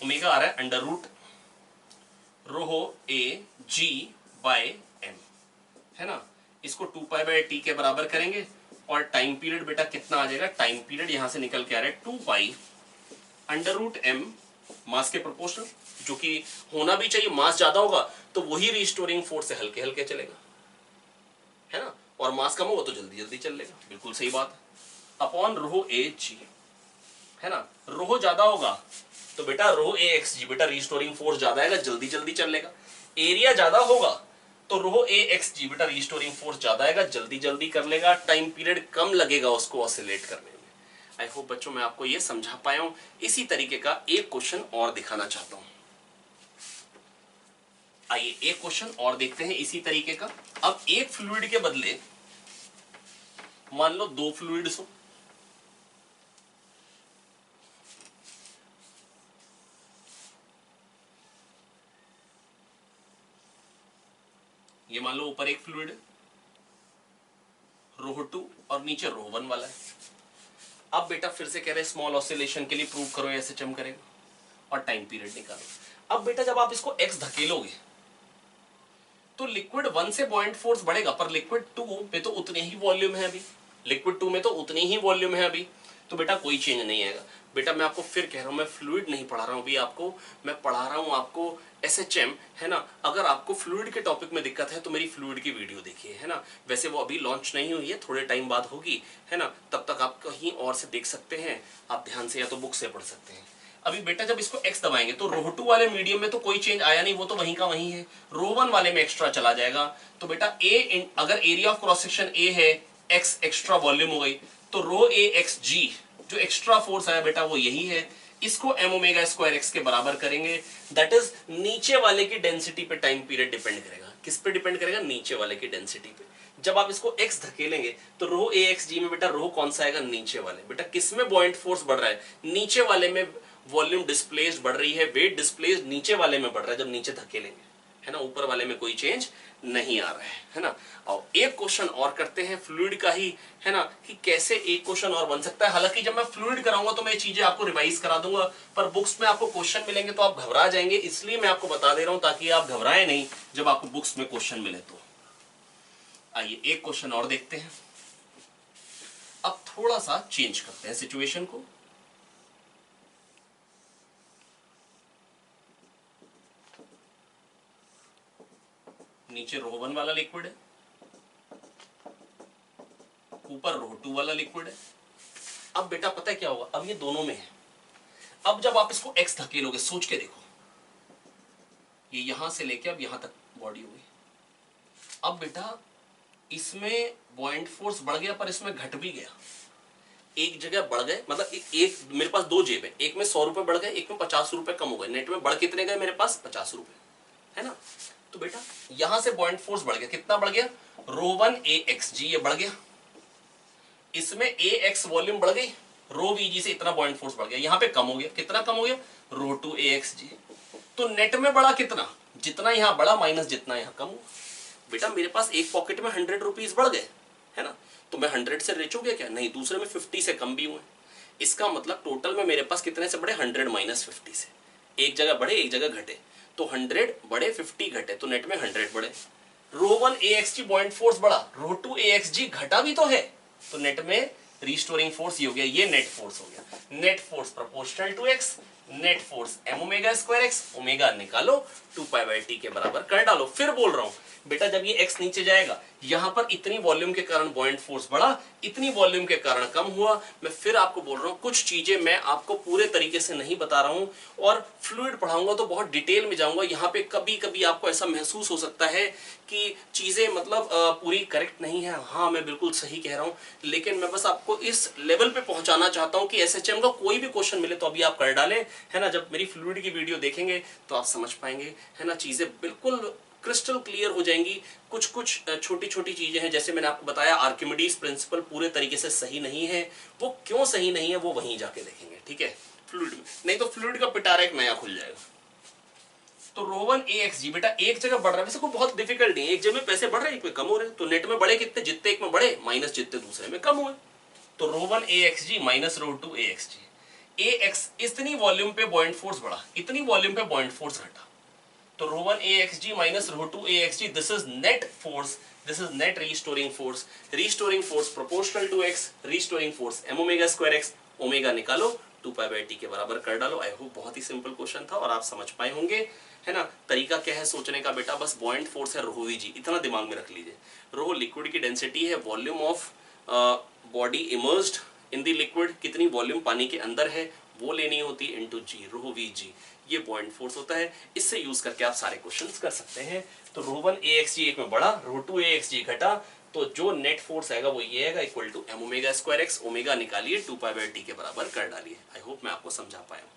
ओमेगा आ रहा है अंडर रूट रो AG/m, है ना। इसको 2π/t के बराबर करेंगे और टाइम पीरियड बेटा कितना आ जाएगा? टाइम पीरियड यहां से निकल के आ रहा है 2π अंडर रूट m मास के प्रोपोर्शनल, जो कि होना भी चाहिए। मास ज्यादा होगा तो वही रिस्टोरिंग फोर्स से हल्के हल्के चलेगा, है ना, और मास कम होगा तो जल्दी जल्दी चलेगा। बिल्कुल सही बात है। अपॉन रो AG, है ना। रो ज्यादा होगा तो बेटा रो AXG बेटा रिस्टोरिंग फोर्स ज्यादा आएगा, जल्दी जल्दी चलेगा। एरिया ज्यादा होगा तो रो AXG बेटा रिस्टोरिंग फोर्स ज्यादा आएगा, जल्दी जल्दी कर लेगा। टाइम पीरियड कम लगेगा उसको ऑसिलेट करने में। आई होप बच्चों मैं आपको ये समझा पाया हूं। इसी तरीके का एक क्वेश्चन और दिखाना चाहता हूं। आइए एक क्वेश्चन और देखते हैं इसी तरीके का। अब एक फ्लूइड के बदले मान लो दो फ्लूइड्स हो। ये मान लो ऊपर एक फ्लूइड रो 2 और नीचे रो 1 वाला है। अब बेटा फिर से कह रहे हैं स्मॉल ऑसिलेशन के लिए प्रूव करो SHM करेगा और टाइम पीरियड निकालो। अब बेटा जब आप इसको x धकेलोगे तो लिक्विड 1 से बॉयंट फोर्स बढ़ेगा, पर लिक्विड 2 में तो उतनी ही वॉल्यूम है अभी। लिक्विड 2 में तो उतनी ही वॉल्यूम है अभी, तो बेटा कोई चेंज नहीं आएगा। बेटा मैं आपको फिर कह रहा हूं, मैं फ्लूइड नहीं पढ़ा रहा हूं अभी आपको, मैं पढ़ा रहा हूं आपको SHM, है ना। अगर आपको फ्लूइड के टॉपिक में दिक्कत है तो मेरी फ्लूइड की वीडियो देखिए, है ना। वैसे वो अभी लॉन्च नहीं हुई है, थोड़े टाइम बाद होगी, है ना। तब तक आप कहीं और से देख सकते हैं, आप ध्यान से या तो बुक से पढ़ सकते हैं। अभी बेटा जब इसको x दबाएंगे तो रो 2 वाले मीडियम में तो कोई चेंज आया नहीं, वो तो वहीं का वहीं है। रो 1 वाले में एक्स्ट्रा चला जाएगा। तो बेटा अगर area of cross section A है, x एक्स्ट्रा वॉल्यूम हो गई, तो रो AXG जो एक्स्ट्रा फोर्स आया बेटा वो यही है। इसको m ओमेगा स्क्वायर x के बराबर करेंगे। दैट इज नीचे वाले की डेंसिटी पे टाइम पीरियड डिपेंड करेगा। किस पे डिपेंड करेगा? नीचे वाले की डेंसिटी पे। जब आप इसको x धकेलेंगे तो रो AXG में बेटा रो कौन सा आएगा? नीचे वाले। बेटा किस में बॉयंट फोर्स बढ़ रहा है? नीचे वाले में वॉल्यूम डिस्प्लेस्ड बढ़ रही है, वेट डिस्प्लेस्ड नीचे वाले में बढ़ रहा है जब नीचे धकेलेंगे, है ना। ऊपर वाले में कोई चेंज नहीं आ रहा है ना। और एक क्वेश्चन और करते हैं फ्लूइड का ही, है ना, कि कैसे एक क्वेश्चन और बन सकता है। हालांकि जब मैं फ्लूइड कराऊंगा तो मैं चीजें आपको रिवाइज करा दूंगा, पर बुक्स में आपको क्वेश्चन मिलेंगे तो आप घबरा जाएंगे, इसलिए मैं आपको बता दे रहा हूं ताकि आप घबराएं नहीं जब आपको बुक्स में क्वेश्चन मिले तो। आइए एक क्वेश्चन और देखते हैं। अब थोड़ा सा चेंज करते हैं सिचुएशन को। नीचे रो 1 वाला लिक्विड है, ऊपर रो 2 वाला लिक्विड है। अब बेटा पता है क्या होगा? अब ये दोनों में है। अब जब आप इसको x धकेलोगे, सोच के देखो, ये यहां से लेके अब यहां तक बॉडी हो गई। अब बेटा इसमें बॉयंट फोर्स बढ़ गया पर इसमें घट भी गया। एक जगह बढ़ गए, मतलब एक मेरे पास दो जेब है, एक में 100 रुपए बढ़ गए, एक में 50 रुपए कम हो गए। नेट में बढ़ कितने गए? मेरे पास 50 रुपए, है ना। तो बेटा यहां से बॉयंट फोर्स बढ़ गया। कितना बढ़ गया? रो 1 AXG ये बढ़ गया। इसमें AX वॉल्यूम बढ़ गई, रो VG से इतना बॉयंट फोर्स बढ़ गया। यहां पे कम हो गया। कितना कम हो गया? रो 2 AXG। तो नेट में बढ़ा कितना? जितना यहां बढ़ा माइनस जितना यहां कम हुआ। बेटा मेरे पास एक पॉकेट में 100 रुपीज बढ़ गए, है ना, तो मैं 100 से रिच हो गया क्या? नहीं, दूसरे में 50 से कम भी हुए। इसका मतलब टोटल में मेरे पास कितने से बढ़े, 100 माइनस 50 से, एक जगह बढ़े एक जगह घटे, तो 100 बढ़े 50 घटे, तो नेट में 100 बढ़े। रो 1 AXG बॉइंट फोर्स बढ़ा, रो 2 AXG घटा भी तो है, तो नेट में रिस्टोरिंग फोर्स ये हो गया, ये नेट फोर्स हो गया। Net force proportional to X, net force m omega square x, omega निकालो 2π/t के बराबर कर डालो। फिर बोल रहा हूं बेटा जब ये x नीचे जाएगा, यहां पर इतनी वॉल्यूम के कारण बॉइंट फोर्स बढ़ा, इतनी वॉल्यूम के कारण कम हुआ। मैं फिर आपको बोल रहा हूं कुछ चीजें मैं आपको पूरे तरीके से नहीं बता रहा हूं, और फ्लूइड पढ़ाऊंगा तो बहुत डिटेल में जाऊंगा। यहां पे कभी कभी आपको ऐसा महसूस हो सकता है कि चीजें मतलब पूरी करेक्ट नहीं है, हाँ मैं बिल्कुल सही कह रहा हूं, लेकिन मैं बस आपको इस लेवल पे पहुंचाना चाहता हूं कि एसएचएम का कोई भी क्वेश्चन मिले तो अभी आप कर डालें, है ना। जब मेरी फ्लूइड की वीडियो देखेंगे तो आप समझ पाएंगे, है ना, चीजें बिल्कुल क्रिस्टल क्लियर हो जाएंगी। कुछ कुछ छोटी छोटी चीजें हैं, जैसे मैंने आपको बताया आर्किमिडीज प्रिंसिपल पूरे तरीके से सही नहीं है, वो क्यों सही नहीं है वो वहीं जाके देखेंगे, ठीक है, फ्लूइड में। नहीं तो फ्लूइड का पिटारा एक नया खुल जाएगा। तो रो 1 AXG बेटा एक जगह बढ़ रहा है, वैसे कोई बहुत डिफिकल्ट नहीं है, एक जगह में पैसे बढ़ रहे हैं एक में कम हो रहे हैं, तो नेट में बढ़े कितने, जितने एक में बढ़े माइनस जितने दूसरे में कम हुए। तो rho 1 AXG minus rho 2 AXG, AX इतनी वॉल्यूम पे बॉइंट फोर्स बढ़ा, इतनी वॉल्यूम पे बॉइंट फोर्स घटा, तो rho 1 AXG minus rho 2 AXG, this is net force, this is net restoring force. Restoring force proportional to x, restoring force m omega square x, omega निकालो 2π/t के बराबर कर डालो। आई होप बहुत ही simple question था और आप समझ पाए होंगे, है ना। तरीका क्या है सोचने का बेटा, बस बॉइंट फोर्स है रो वीजी, इतना दिमाग में रख लीजिए। रो लिक्विड की डेंसिटी है, volume of body immersed in the liquid, कितनी वॉल्यूम पानी के अंदर है वो लेनी होती है, इनटू जी, रो वीजी, ये पॉइंट फोर्स होता है। इससे यूज करके आप सारे क्वेश्चंस कर सकते हैं। तो रो 1 AXG एक में बढ़ा, रो 2 AXG घटा, तो जो नेट फोर्स आएगा वो ये आएगा equal to m omega square x, omega निकालिए 2π/t के बराबर कर डालिए। आई होप मैं आपको समझा पाया हूं।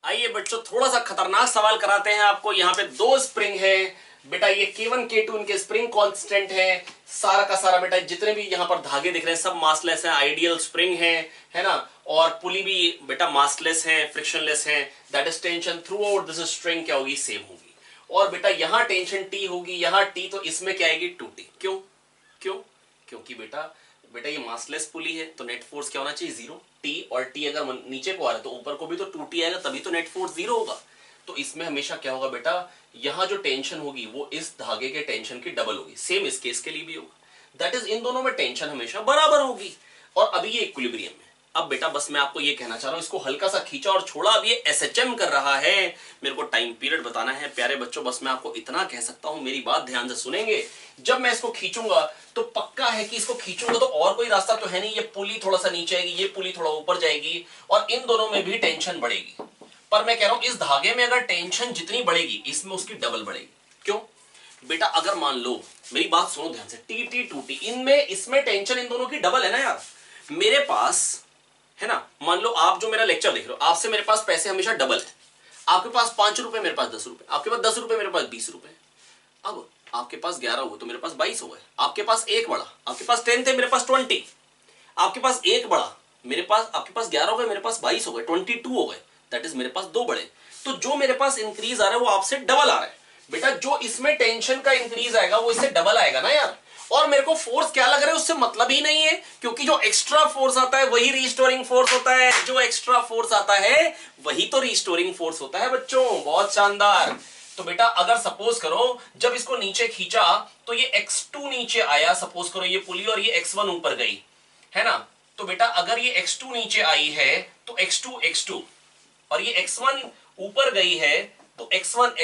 आइए बच्चों थोड़ा सा खतरनाक सवाल कराते हैं आपको। यहाँ पे दो स्प्रिंग है बेटा, ये K1 K2 इनके स्प्रिंग कांस्टेंट है, सारा का सारा बेटा जितने भी यहाँ पर धागे दिख रहे हैं सब मासलेस है, आइडियल स्प्रिंग है ना, और पुली भी बेटा मासलेस है, फ्रिक्शनलेस है। That is tension through out this string क्या होगी, सेम होगी। और बेटा यहाँ टेंशन T होगी, यहाँ T, तो इसमें क्या आएगी 2T। क्यों क्यों, क्योंकि बेटा ये मासलेस पुली है तो नेट फोर्स क्या होना चाहिए, 0। T और T अगर नीचे को आ रहा है तो ऊपर को भी तो 2T आएगा, तभी तो नेट फोर्स 0 होगा। तो इसमें हमेशा क्या होगा बेटा, यहां जो टेंशन होगी वो इस धागे के टेंशन की डबल होगी। सेम इस केस के लिए भी होगा, दैट इज इन दोनों में टेंशन हमेशा बराबर होगी। और अभी ये इक्विलिब्रियम है। अब बेटा बस मैं आपको ये कहना चाह रहा हूं, इसको हल्का सा खींचा और छोड़ा, अब ये एसएचएम कर रहा है, मेरे को टाइम पीरियड बताना है। प्यारे बच्चों बस मैं आपको इतना कह सकता हूं, मेरी बात ध्यान से सुनेंगे। जब मैं इसको खींचूंगा तो पक्का है कि इसको खींचूंगा तो और कोई रास्ता तो है नहीं, ये पुली थोड़ा सा नीचे आएगी, ये पुली थोड़ा ऊपर जाएगी, और इन दोनों में भी टेंशन बढ़ेगी। पर मैं कह रहा हूं इस धागे में अगर टेंशन जितनी बढ़ेगी इसमें उसकी डबल बढ़ेगी। क्यों बेटा, अगर मान लो, मेरी बात सुनो ध्यान से, T 2T इनमें, इसमें टेंशन इन दोनों की डबल है ना यार। मेरे पास है ना, मान लो आप जो मेरा लेक्चर देख रहे हो, आपसे मेरे पास पैसे हमेशा डबल है। आपके पास 5 रुपए, मेरे पास 10 रुपए, आपके पास 10 रुपए, मेरे पास 20 रुपए। अब आपके पास 11 हुए तो मेरे पास 22 हो गए, आपके पास एक बढ़ा, आपके पास 10 थे, मेरे पास 20, आपके पास एक बढ़ा, मेरे पास, आपके पास 11 हो गए, मेरे पास 22 हो गए, 22 हो गए, दैट इज मेरे पास 2 बढ़े। तो जो मेरे पास इंक्रीज आ रहा है वो आपसे डबल आ रहा है बेटा। जो इसमें टेंशन का इंक्रीज आएगा वो इससे डबल आएगा ना यार। और मेरे को फोर्स क्या लग रहा है उससे मतलब ही नहीं है, क्योंकि जो एक्स्ट्रा फोर्स आता है वही रिस्टोरिंग फोर्स होता है, जो एक्स्ट्रा फोर्स आता है वही तो रिस्टोरिंग फोर्स होता है बच्चों। बहुत शानदार। तो बेटा अगर सपोज करो जब इसको नीचे खींचा तो ये x2 नीचे आया, सपोज करो ये पुली, और ये x1 ऊपर गई, है ना। तो बेटा अगर ये x2 नीचे आई है तो x2 और ये x1 ऊपर गई है तो x1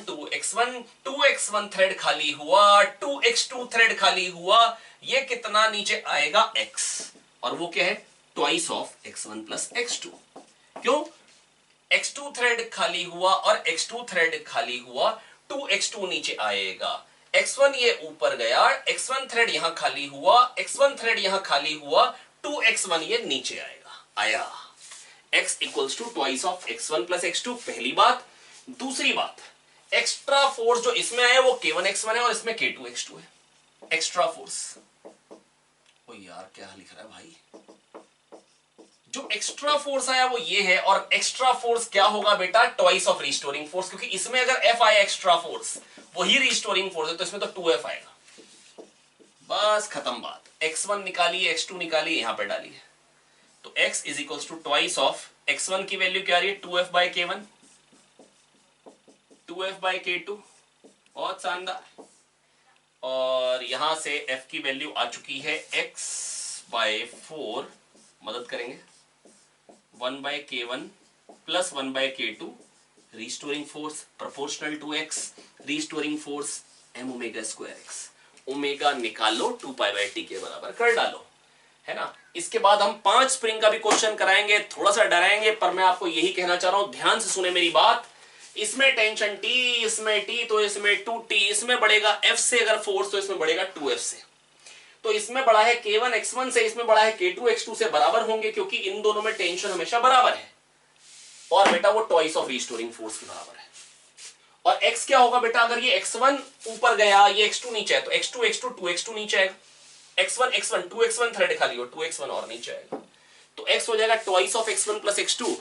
2x1 थ्रेड खाली हुआ, 2x2 थ्रेड खाली हुआ, ये कितना नीचे आएगा x, और वो क्या है twice of x1 plus x2। क्यों, x2 थ्रेड खाली हुआ और x2 थ्रेड खाली हुआ, 2x2 नीचे आएगा, x1 ये ऊपर गया, x1 थ्रेड यहां खाली हुआ, x1 थ्रेड यहां खाली हुआ, 2x1 ये नीचे आएगा, आया। x equals to twice of x1 plus x2, पहली बात। दूसरी बात, एक्स्ट्रा फोर्स जो इसमें आया वो K1 x1 है और इसमें K2 x2 है, एक्स्ट्रा फोर्स। ओ यार क्या लिख रहा है भाई, जो एक्स्ट्रा फोर्स आया वो ये है, और एक्स्ट्रा फोर्स क्या होगा बेटा, ट्वाइस ऑफ रिस्टोरिंग फोर्स, क्योंकि इसमें अगर F आया एक्स्ट्रा फोर्स वही रिस्टोरिंग फोर्स है, तो इसमें तो 2F आएगा। बस खत्म बात। x1 निकालिए, x2 निकालिए, यहां पर डालिए, तो x is equal to twice of x1 की वैल्यू क्या आ रही है 2f bye k1, 2f bye k2, बहुत शानदार। और यहां से f की वैल्यू आ चुकी है x बाय 4, मदद करेंगे 1 by k1 plus 1 by k2, restoring force proportional to x, restoring force m omega square x, omega निकालो 2 पाई बाय t के बराबर कर डालो, है ना। इसके बाद हम 5 स्प्रिंग का भी क्वेश्चन कराएंगे, थोड़ा सा डराएंगे, पर मैं आपको यही कहना चाह रहा हूं, ध्यान से सुने मेरी बात। इसमें टेंशन T, इसमें T तो इसमें 2T, इसमें बढ़ेगा F से अगर फोर्स तो इसमें बढ़ेगा 2F से, तो इसमें बड़ा है K1 X1 से, इसमें बड़ा है K2 X2 से, बराबर होंगे क्योंकि इन दोनों में टेंशन हमेशा बराबर है। और बेटा वो ट्वाइस ऑफ रिस्टोरिंग फोर्स के बराबर है। और x क्या होगा बेटा, अगर ये x1 ऊपर गया, ये x2 नीचे है, तो x2 x2 2x2 नीचे आएगा, x1 x1 2x1 थर्ड खाली हो, 2x1 और नीचे आएगा, तो x हो जाएगा twice of x1 plus x2।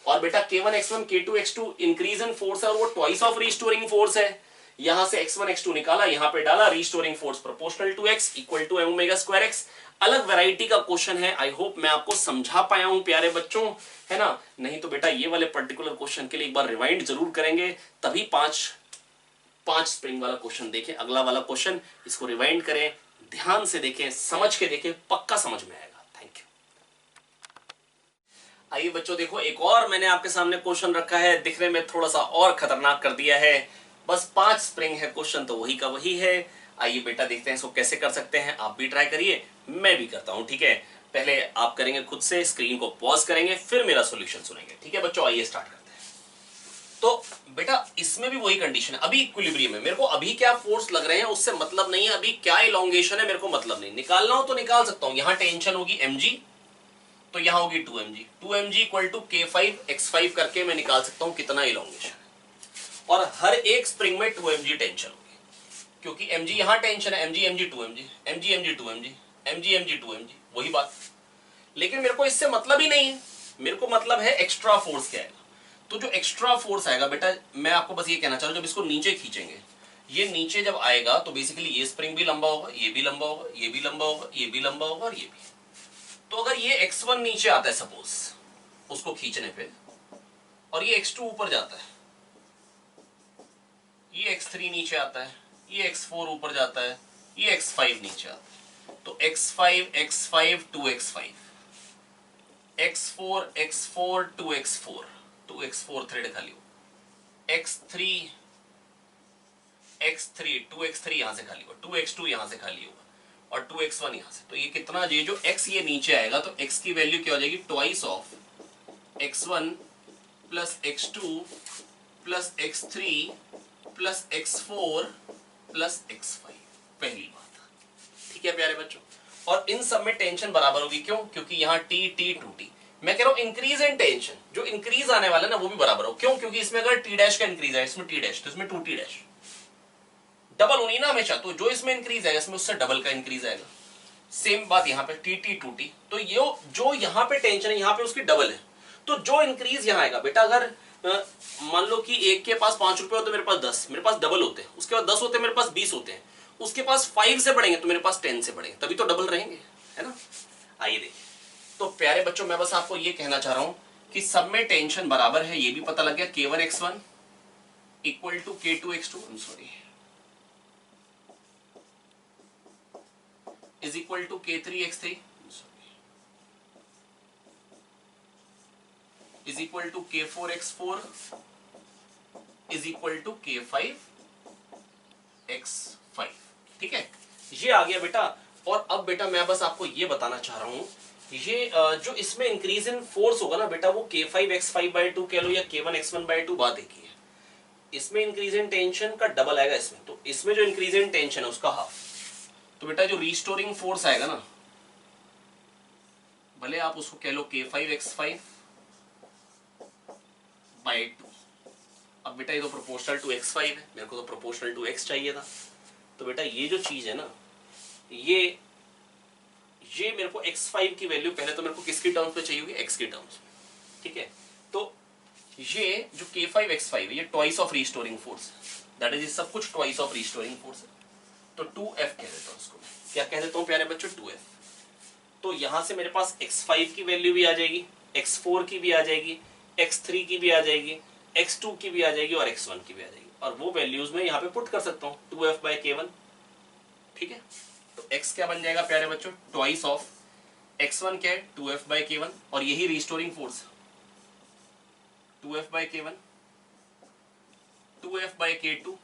और बेटा k1 x1 k2 x2 increase in force है और वो ट्वाइस ऑफ रिस्टोरिंग फोर्स है। यहां से x1 x2 निकाला, यहां पे डाला, restoring force proportional to x equal to m omega square x। अलग वैरायटी का क्वेश्चन है, आई होप मैं आपको समझा पाया हूं प्यारे बच्चों, है ना। नहीं तो बेटा ये वाले पर्टिकुलर क्वेश्चन के लिए एक बार रिवाइंड जरूर करेंगे, तभी पांच स्प्रिंग वाला क्वेश्चन देखें। अगला वाला क्वेश्चन इसको रिवाइंड करें, ध्यान से देखें, समझ के देखें, पक्का समझ में आएगा। Thank you. आइए बच्चों देखो, एक और मैंने आपके सामने क्वेश्चन रखा है, दिखने में थोड़ा सा और खतरनाक कर दिया है, बस 5 स्प्रिंग है, क्वेश्चन तो वही का वही है। आइए बेटा देखते हैं इसको कैसे कर सकते हैं, आप भी ट्राई करिए, मैं भी करता हूं, ठीक है। पहले आप करेंगे खुद से, स्क्रीन को पॉज करेंगे, फिर मेरा सॉल्यूशन सुनेंगे, ठीक है बच्चों। आइए स्टार्ट करते हैं। तो बेटा इसमें भी वही कंडीशन है, अभी इक्विलिब्रियम है, मेरे को अभी क्या फोर्स लग रहे हैं उससे मतलब नहीं है, अभी क्या इलॉन्गेशन है मेरे को मतलब नहीं, निकालना हो तो निकाल सकता हूं। यहां टेंशन होगी mg, तो यहां होगी 2mg, 2mg equal to k5 x5 करके मैं निकाल सकता हूं कितना इलॉन्गेशन है। और हर एक स्प्रिंग में 2mg टेंशन होगी, क्योंकि mg यहां टेंशन है, mg mg 2mg, mg mg 2mg, mg mg 2mg, वही बात। लेकिन मेरे को इससे मतलब ही नहीं है, मेरे को मतलब है एक्स्ट्रा फोर्स क्या आएगा। तो जो एक्स्ट्रा फोर्स आएगा बेटा, मैं आपको बस ये कहना चाह रहा हूं, जब इसको नीचे खींचेंगे, ये नीचे जब आएगा तो बेसिकली ये स्प्रिंग भी लंबा होगा, ये भी लंबा होगा, ये भी लंबा होगा, ये भी लंबा होगा और ये भी। तो अगर ये x1 नीचे आता है सपोज उसको खींचने पे, और ये x2 ऊपर जाता है, ये x3 नीचे आता है, ये x4 ऊपर जाता है, ये x5 नीचे आता है, तो x5 x5 2x5, x4 x4 2x4, 2x4 thread खाली हो, x3 x3 2x3 यहां से खाली हो, 2x2 यहां से खाली होगा और 2x1 यहां से। तो ये कितना, ये जो x ये नीचे आएगा तो x की वैल्यू क्या हो जाएगी, twice of x1 plus x2 plus x3 plus x4 plus x5, पहली बात, ठीक है प्यारे बच्चों। और इन सब में टेंशन बराबर होगी, क्यों, क्योंकि यहाँ t t 2t, मैं कह रहा हूं इंक्रीज इन टेंशन, जो इंक्रीज आने वाला है ना वो भी बराबर हो, क्यों, क्योंकि इसमें अगर t डैश का इंक्रीज है, इसमें t डैश, तो इसमें 2t डैश, डबल होनी ना हमेशा, तो जो इसमें इंक्रीज है इसमें उससे डबल का इंक्रीज आएगा। सेम बात यहाँ पे टी टी 2t, तो ये जो यहाँ पे टेंशन है यहाँ पे उसकी डबल है, तो जो इंक्रीज यहाँ आएगा बेटा, अगर मान लो कि एक के पास 5 रुपए होते मेरे पास 10, मेरे पास डबल होते हैं, उसके बाद 10 होते मेरे पास 20 होते हैं, उसके पास 5 से बढ़ेंगे तो मेरे पास 10 से बढ़ेंगे, तभी तो डबल रहेंगे, है ना। आइए देखिए, तो प्यारे बच्चों मैं बस आपको ये कहना चाह रहा हूं कि सब में टेंशन बराबर है, ये भी पता लग गया, k1 x1 equal to k2 x2, sorry, is equal to k3 x3 is equal to k4 x4 is equal to k5 x5, ठीक है, ये आ गया बेटा। और अब बेटा मैं बस आपको ये बताना चाह रहा हूं, ये जो इसमें इंक्रीज इन फोर्स होगा ना बेटा, वो k5 x5/2 कह लो या k1 x1/2, बात एक ही है। इसमें इंक्रीज इन टेंशन का डबल आएगा इसमें, तो इसमें जो इंक्रीज इन टेंशन है उसका हाफ। तो बेटा जो रिस्टोरिंग फोर्स आएगा ना, भले आप उसको कह लो k5 x5/2, अब बेटा ये तो प्रोपोर्शनल टू x5 है, मेरे को तो प्रोपोर्शनल टू x चाहिए था, तो बेटा ये जो चीज है ना, ये मेरे को x5 की वैल्यू पहले तो मेरे को किसकी टर्म्स में चाहिए होगी, x की टर्म्स में, ठीक है। तो ये जो k5 x5 है ये twice of restoring force, that is सब कुछ ट्वाइस ऑफ रिस्टोरिंग फोर्स है, तो 2f कह देता हूं उसको, क्या कह देता हूं प्यारे बच्चों, 2f। तो यहां से मेरे पास x5 की वैल्यू भी आ जाएगी, x4 की भी आ जाएगी, x3 की भी आ जाएगी, x2 की भी आ जाएगी और x1 की भी आ जाएगी, और वो वैल्यूज में यहाँ पे पुट कर सकता हूँ 2f/k1। ठीक है, तो x क्या बन जाएगा प्यारे बच्चों, ट्वाइस ऑफ x1 क्या है 2f/k1, और यही restoring force 2f/k1, 2f/k2,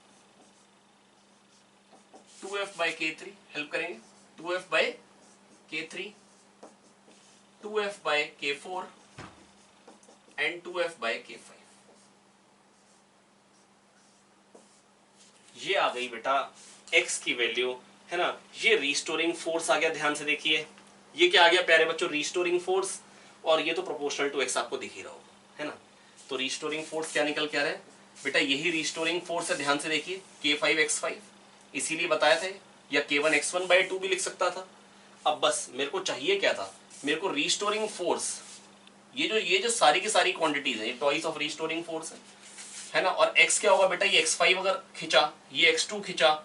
2f/k3, help करेंगे 2f/k3, 2f/k4 एंड 2f/k5। ये आ गई बेटा x की वैल्यू, है ना। ये रिस्टोरिंग फोर्स आ गया, ध्यान से देखिए ये क्या आ गया प्यारे बच्चों, रिस्टोरिंग फोर्स, और ये तो प्रोपोर्शनल टू x आपको दिख ही रहा होगा, है ना। तो रिस्टोरिंग फोर्स क्या निकल के आ रहा है बेटा, यही रिस्टोरिंग फोर्स है, ध्यान से देखिए k5x5, इसीलिए बताया था, या k1x1/2 भी लिख सकता था। अब बस मेरे को चाहिए क्या था, मेरे को रिस्टोरिंग फोर्स, ये जो सारी की सारी क्वांटिटीज है, ये ट्वाइस ऑफ रिस्टोरिंग फोर्स है ना। और x क्या होगा बेटा, ये x5 अगर खिंचा, ये x2 खिंचा,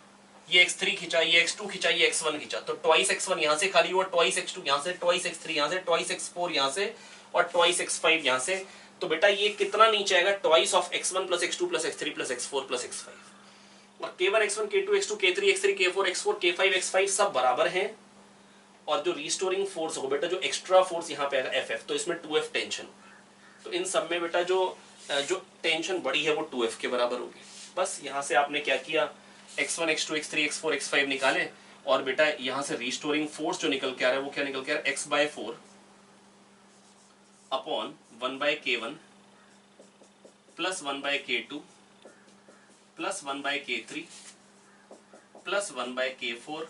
ये x3 खिंचा, ये x2 खिंचा, ये x1 खिंचा, तो ट्वाइस x1 यहाँ से खाली हुआ, ट्वाइस x2 यहाँ से, ट्वाइस x3 यहाँ से, ट्वाइस x4 यहाँ से, और ट्वाइस x5 यहाँ से। तो बेटा ये कितना नीचे आएगा, twice of x1 plus x2 plus x3 plus x4 plus x5। और k1 x1 k2 x2 k3 x3 k4 x4 k5 x5 सब बराबर हैं, और जो रिस्टोरिंग फोर्स हो बेटा, जो एक्स्ट्रा फोर्स यहाँ पे आएगा FF, तो इसमें 2F टेंशन, तो इन सब में बेटा जो टेंशन बड़ी है वो 2F के बराबर होगी। बस यहाँ से आपने क्या किया, x1 x2 x3 x4 x5 निकाले, और बेटा यहाँ से रिस्टोरिंग फोर्स जो निकल के आ रहा है वो क्या निकल के आ रहा है, x/4 upon 1/k1 plus 1/k2 plus 1/k3 plus 1/k4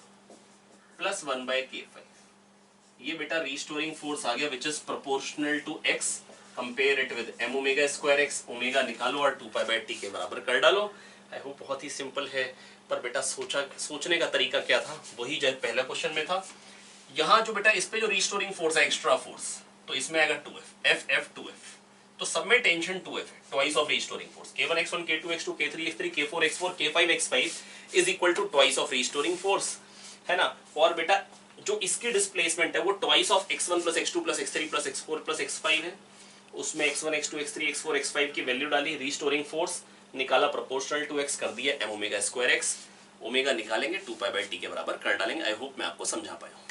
plus 1/k5। ये बेटा रिस्टोरिंग फोर्स आ गया which is proportional to x, compare it with m omega square x, omega निकालो और 2π/t के बराबर कर डालो। आई होप बहुत ही सिंपल है, पर बेटा सोचने का तरीका क्या था, वही जो पहला क्वेश्चन में था। यहाँ जो बेटा इस पे जो रिस्टोरिंग फोर्स है एक्स्ट्रा फोर्स, तो इसमें आएगा 2F, FF 2F, तो सब में टेंशन 2F है, twice of restoring force. k1x1 k2x2 k3x3 k4x4 k5x5 is equal to twice of restoring force, है ना। और बेटा जो इसकी डिस्प्लेसमेंट है वो twice of x1 plus x2 plus x3 plus x4 plus x5 है, उसमें x1 x2 x3 x4 x5 की वैल्यू डाली, रिस्टोरिंग फोर्स निकाला, प्रोपोर्शनल टू x कर दिया m omega square x, omega निकालेंगे 2π/t के बराबर कर डालेंगे। आई होप मैं आपको समझा पाया हूं।